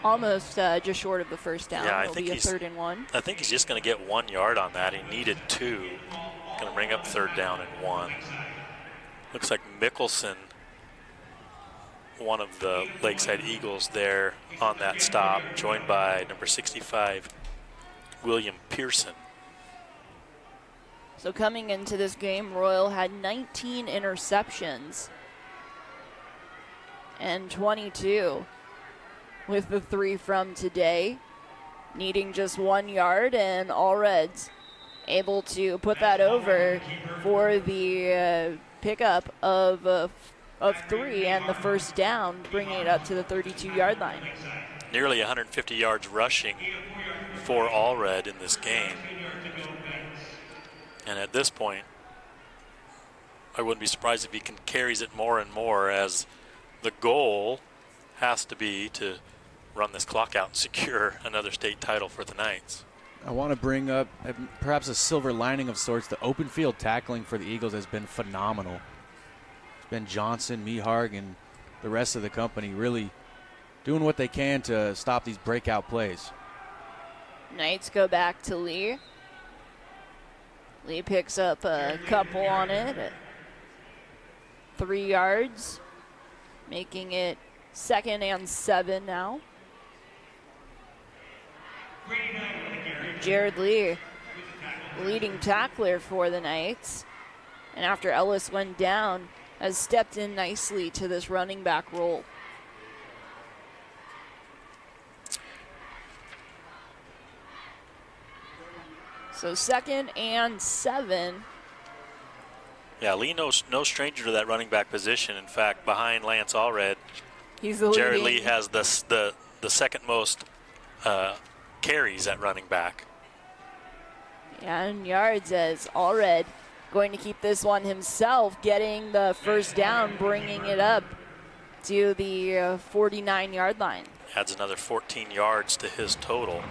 Almost just short of the first down. Yeah, I It'll think be a he's 3rd and 1. I think he's just going to get 1 yard on that. He needed 2. Going to bring up 3rd down and 1. Looks like Mickelson, one of the Lakeside Eagles there on that stop, joined by number 65, William Pearson. So coming into this game, Royal had 19 interceptions and 22 with the 3 from today, needing just 1 yard, and All Reds able to put that over for the pickup of 3 and the first down, bringing it up to the 32-yard line. Nearly 150 yards rushing for Allred in this game. And at this point, I wouldn't be surprised if he carries it more and more, as the goal has to be to run this clock out and secure another state title for the Knights. I want to bring up perhaps a silver lining of sorts. The open field tackling for the Eagles has been phenomenal. It's been Johnson, Meharg, and the rest of the company really doing what they can to stop these breakout plays. Knights go back to Lee. Lee picks up a couple on it at 3 yards, making it 2nd and 7 now. Jared Lee, leading tackler for the Knights, and after Ellis went down, has stepped in nicely to this running back role. So 2nd and 7. Yeah, Lee no stranger to that running back position. In fact, behind Lance Allred, He's the Jared leading. Lee has the second most carries at running back. Yeah, and yards as Allred going to keep this one himself, getting the first down, bringing it up to the 49-yard line. Adds another 14 yards to his total.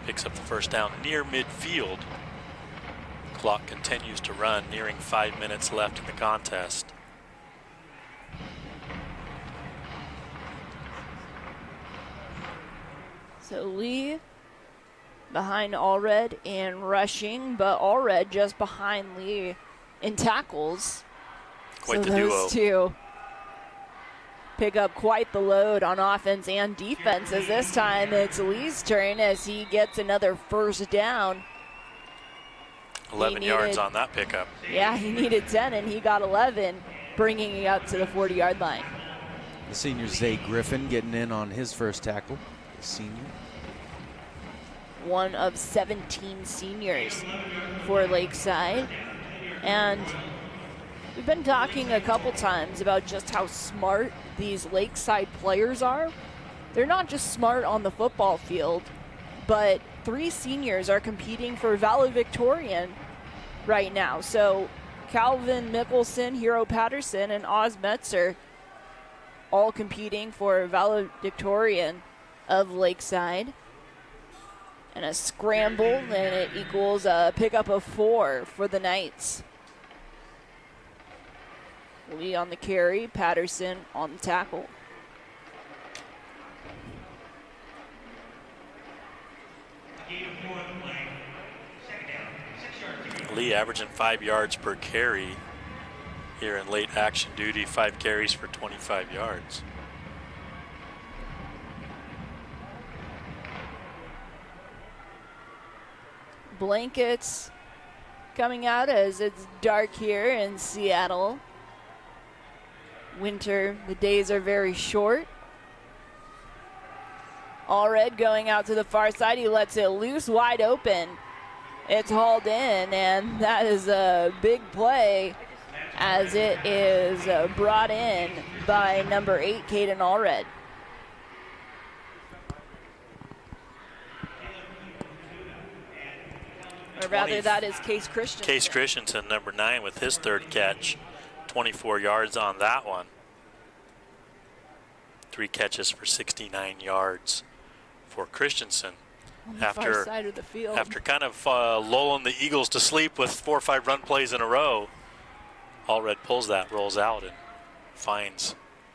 Picks up the first down near midfield. Clock continues to run, nearing 5 minutes left in the contest. So Lee behind Allred in rushing, but Allred just behind Lee in tackles. Quite so the duo. Those two pick up quite the load on offense and defense, as this time it's Lee's turn as he gets another first down. 11 yards on that pickup. Yeah, he needed 10 and he got 11, bringing it up to the 40-yard line. The senior Zay Griffin getting in on his first tackle. The senior. One of 17 seniors for Lakeside. And we've been talking a couple times about just how smart these Lakeside players are. They're not just smart on the football field, but 3 seniors are competing for valedictorian right now. So Calvin Mickelson, Hero Patterson, and Oz Metzer all competing for valedictorian of Lakeside. And a scramble, and it equals a pickup of 4 for the Knights. Lee on the carry, Patterson on the tackle. Lee averaging 5 yards per carry here in late action duty, 5 carries for 25 yards. Blankets coming out as it's dark here in Seattle. Winter, the days are very short. Allred going out to the far side. He lets it loose, wide open. It's hauled in, and that is a big play as it is brought in by number 8, Caden Allred. Or rather, that is Case Christensen. Case Christensen, number 9, with his 3rd catch. 24 yards on that one. 3 catches for 69 yards for Christensen. On the far side of the field. After kind of lulling the Eagles to sleep with 4 or 5 run plays in a row, Allred pulls that, rolls out, and finds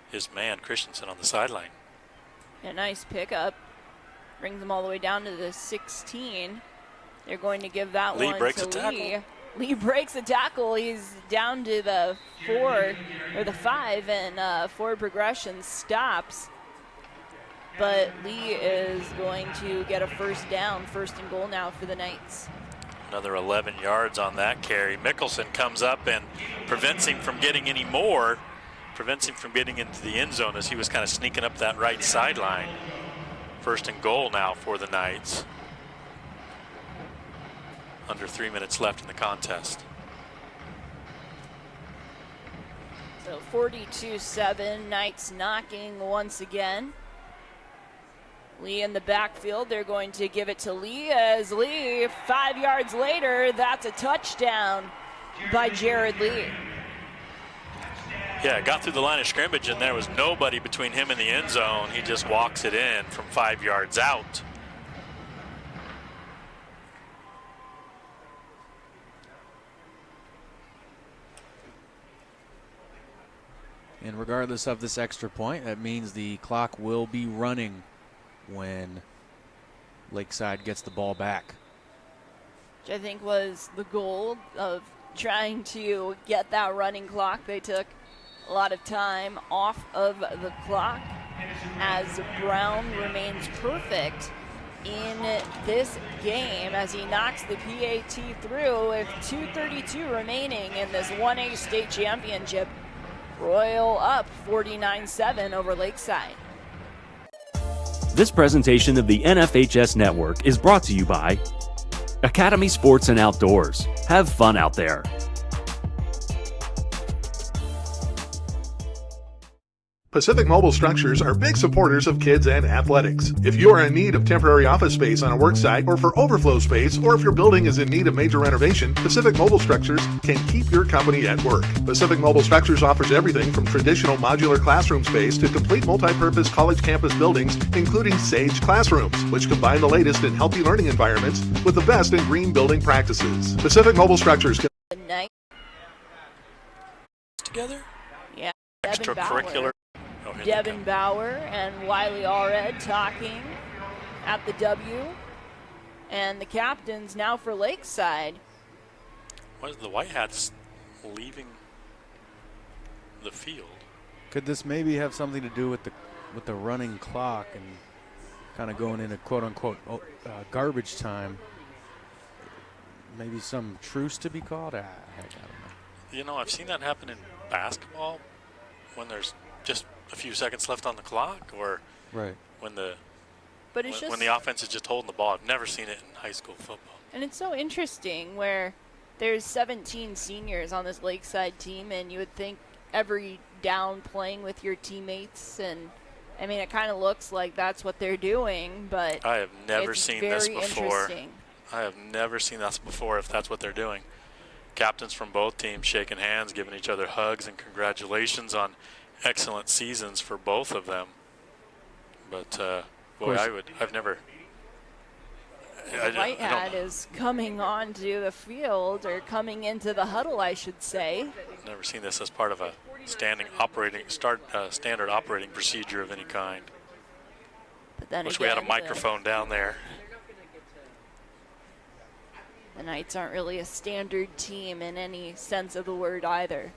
his man, Christensen, on the sideline. A nice pickup. Brings them all the way down to the 16. They're going to give that Lee one breaks to a tackle. Lee. Lee breaks a tackle. He's down to the 4 or the 5, and forward progression stops. But Lee is going to get a first down, 1st and goal now for the Knights. Another 11 yards on that carry. Mickelson comes up and prevents him from getting any more. Prevents him from getting into the end zone as he was kind of sneaking up that right sideline. 1st and goal now for the Knights. Under 3 minutes left in the contest. So 42-7, Knights knocking once again. Lee in the backfield, they're going to give it to Lee as Lee, 5 yards later, that's a touchdown by Jared Lee. Yeah, got through the line of scrimmage and there was nobody between him and the end zone. He just walks it in from 5 yards out. And regardless of this extra point, that means the clock will be running when Lakeside gets the ball back. Which I think was the goal of trying to get that running clock. They took a lot of time off of the clock as Brown remains perfect in this game as he knocks the PAT through with 2:32 remaining in this 1A state championship. Royal up 49-7 over Lakeside. This presentation of the NFHS Network is brought to you by Academy Sports and Outdoors. Have fun out there. Pacific Mobile Structures are big supporters of kids and athletics. If you are in need of temporary office space on a work site or for overflow space, or if your building is in need of major renovation, Pacific Mobile Structures can keep your company at work. Pacific Mobile Structures offers everything from traditional modular classroom space to complete multi-purpose college campus buildings, including Sage Classrooms, which combine the latest in healthy learning environments with the best in green building practices. Pacific Mobile Structures can together? Yeah. Extracurricular. Devin Bauer and Wiley Allred talking at the W. And the captains now for Lakeside. Why is the White Hats leaving the field? Could this maybe have something to do with the running clock and kind of going into quote-unquote garbage time? Maybe some truce to be called? I don't know. You know, I've seen that happen in basketball when there's just a few seconds left on the clock, or when the offense is just holding the ball. I've never seen it in high school football. And it's so interesting where there's 17 seniors on this Lakeside team, and you would think every down playing with your teammates, and I mean it kind of looks like that's what they're doing, but I have never seen this before. Interesting. I have never seen this before if that's what they're doing. Captains from both teams shaking hands, giving each other hugs and congratulations on excellent seasons for both of them. But boy, I've never. The White Hat is coming onto the field, or coming into the huddle, I should say. Never seen this as part of a standard operating procedure of any kind. But then Wish we had a microphone down there. The Knights aren't really a standard team in any sense of the word either.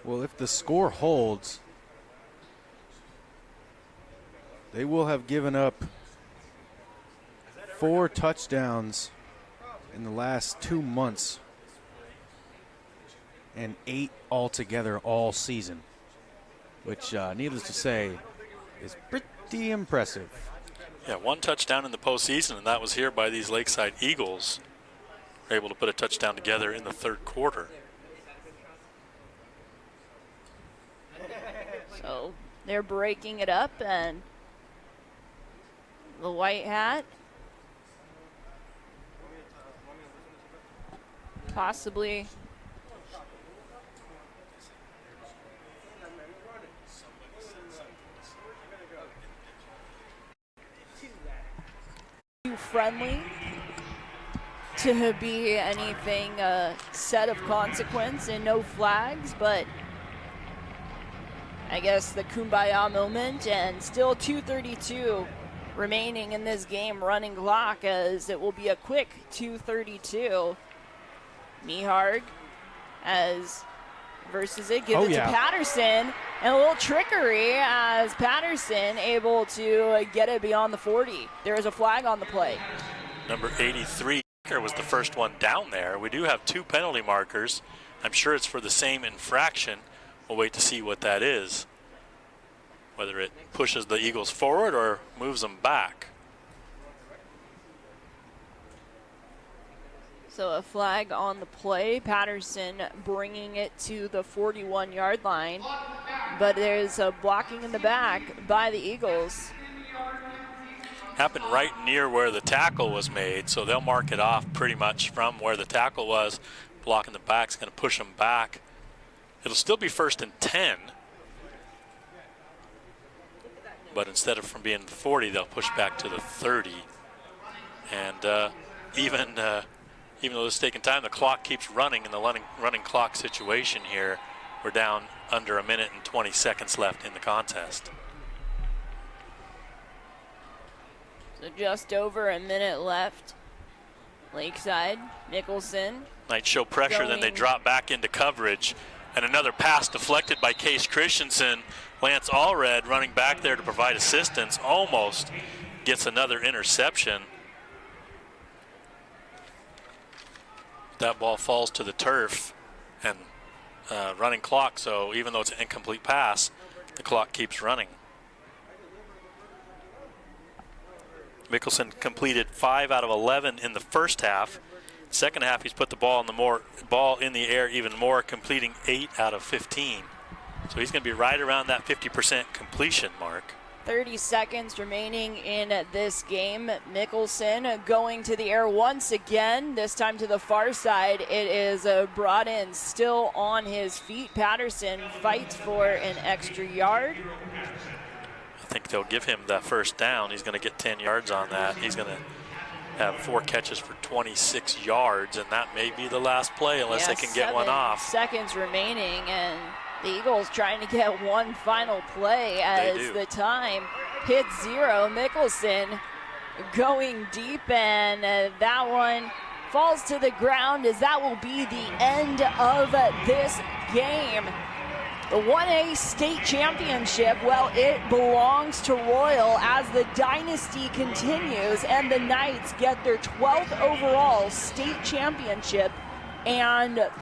Well, if the score holds, they will have given up 4 touchdowns in the last 2 months and 8 altogether all season, which, needless to say, is pretty impressive. Yeah, 1 touchdown in the postseason, and that was here by these Lakeside Eagles. Were able to put a touchdown together in the third quarter. So they're breaking it up, and the White Hat possibly too friendly to be anything set of consequence, and no flags, but I guess the kumbaya moment, and still 2:32 remaining in this game, running clock, as it will be a quick 2:32. Mihard as versus it, gives it to Patterson, and a little trickery as Patterson able to get it beyond the 40. There is a flag on the play. Number 83 was the first one down there. We do have 2 penalty markers. I'm sure it's for the same infraction. We'll wait to see what that is, whether it pushes the Eagles forward or moves them back. So a flag on the play, Patterson bringing it to the 41-yard line, but there's a blocking in the back by the Eagles. Happened right near where the tackle was made, so they'll mark it off pretty much from where the tackle was. Blocking the back's going to push them back. It'll still be 1st and 10, but instead of from being the 40, they'll push back to the 30. And even though this is taking time, the clock keeps running in the running clock situation here. We're down under 1 minute and 20 seconds left in the contest. So just over 1 minute left. Lakeside, Nicholson. Knights show pressure, then they drop back into coverage. And another pass deflected by Case Christensen. Lance Allred running back there to provide assistance, almost gets another interception. That ball falls to the turf, and running clock, so even though it's an incomplete pass, the clock keeps running. Mickelson completed 5 out of 11 in the first half, Second half, he's put the ball in the air even more, completing 8 out of 15. So he's going to be right around that 50% completion mark. 30 seconds remaining in this game. Mickelson going to the air once again, this time to the far side. It is brought in, still on his feet. Patterson fights for an extra yard. I think they'll give him that first down. He's going to get 10 yards on that. He's going to have 4 catches for 26 yards, and that may be the last play unless they can get one off. Seconds remaining, and the Eagles trying to get one final play as the time hits 0. Mickelson going deep, and that one falls to the ground as that will be the end of this game. The 1A state championship, well, it belongs to Royal as the dynasty continues, and the Knights get their 12th overall state championship and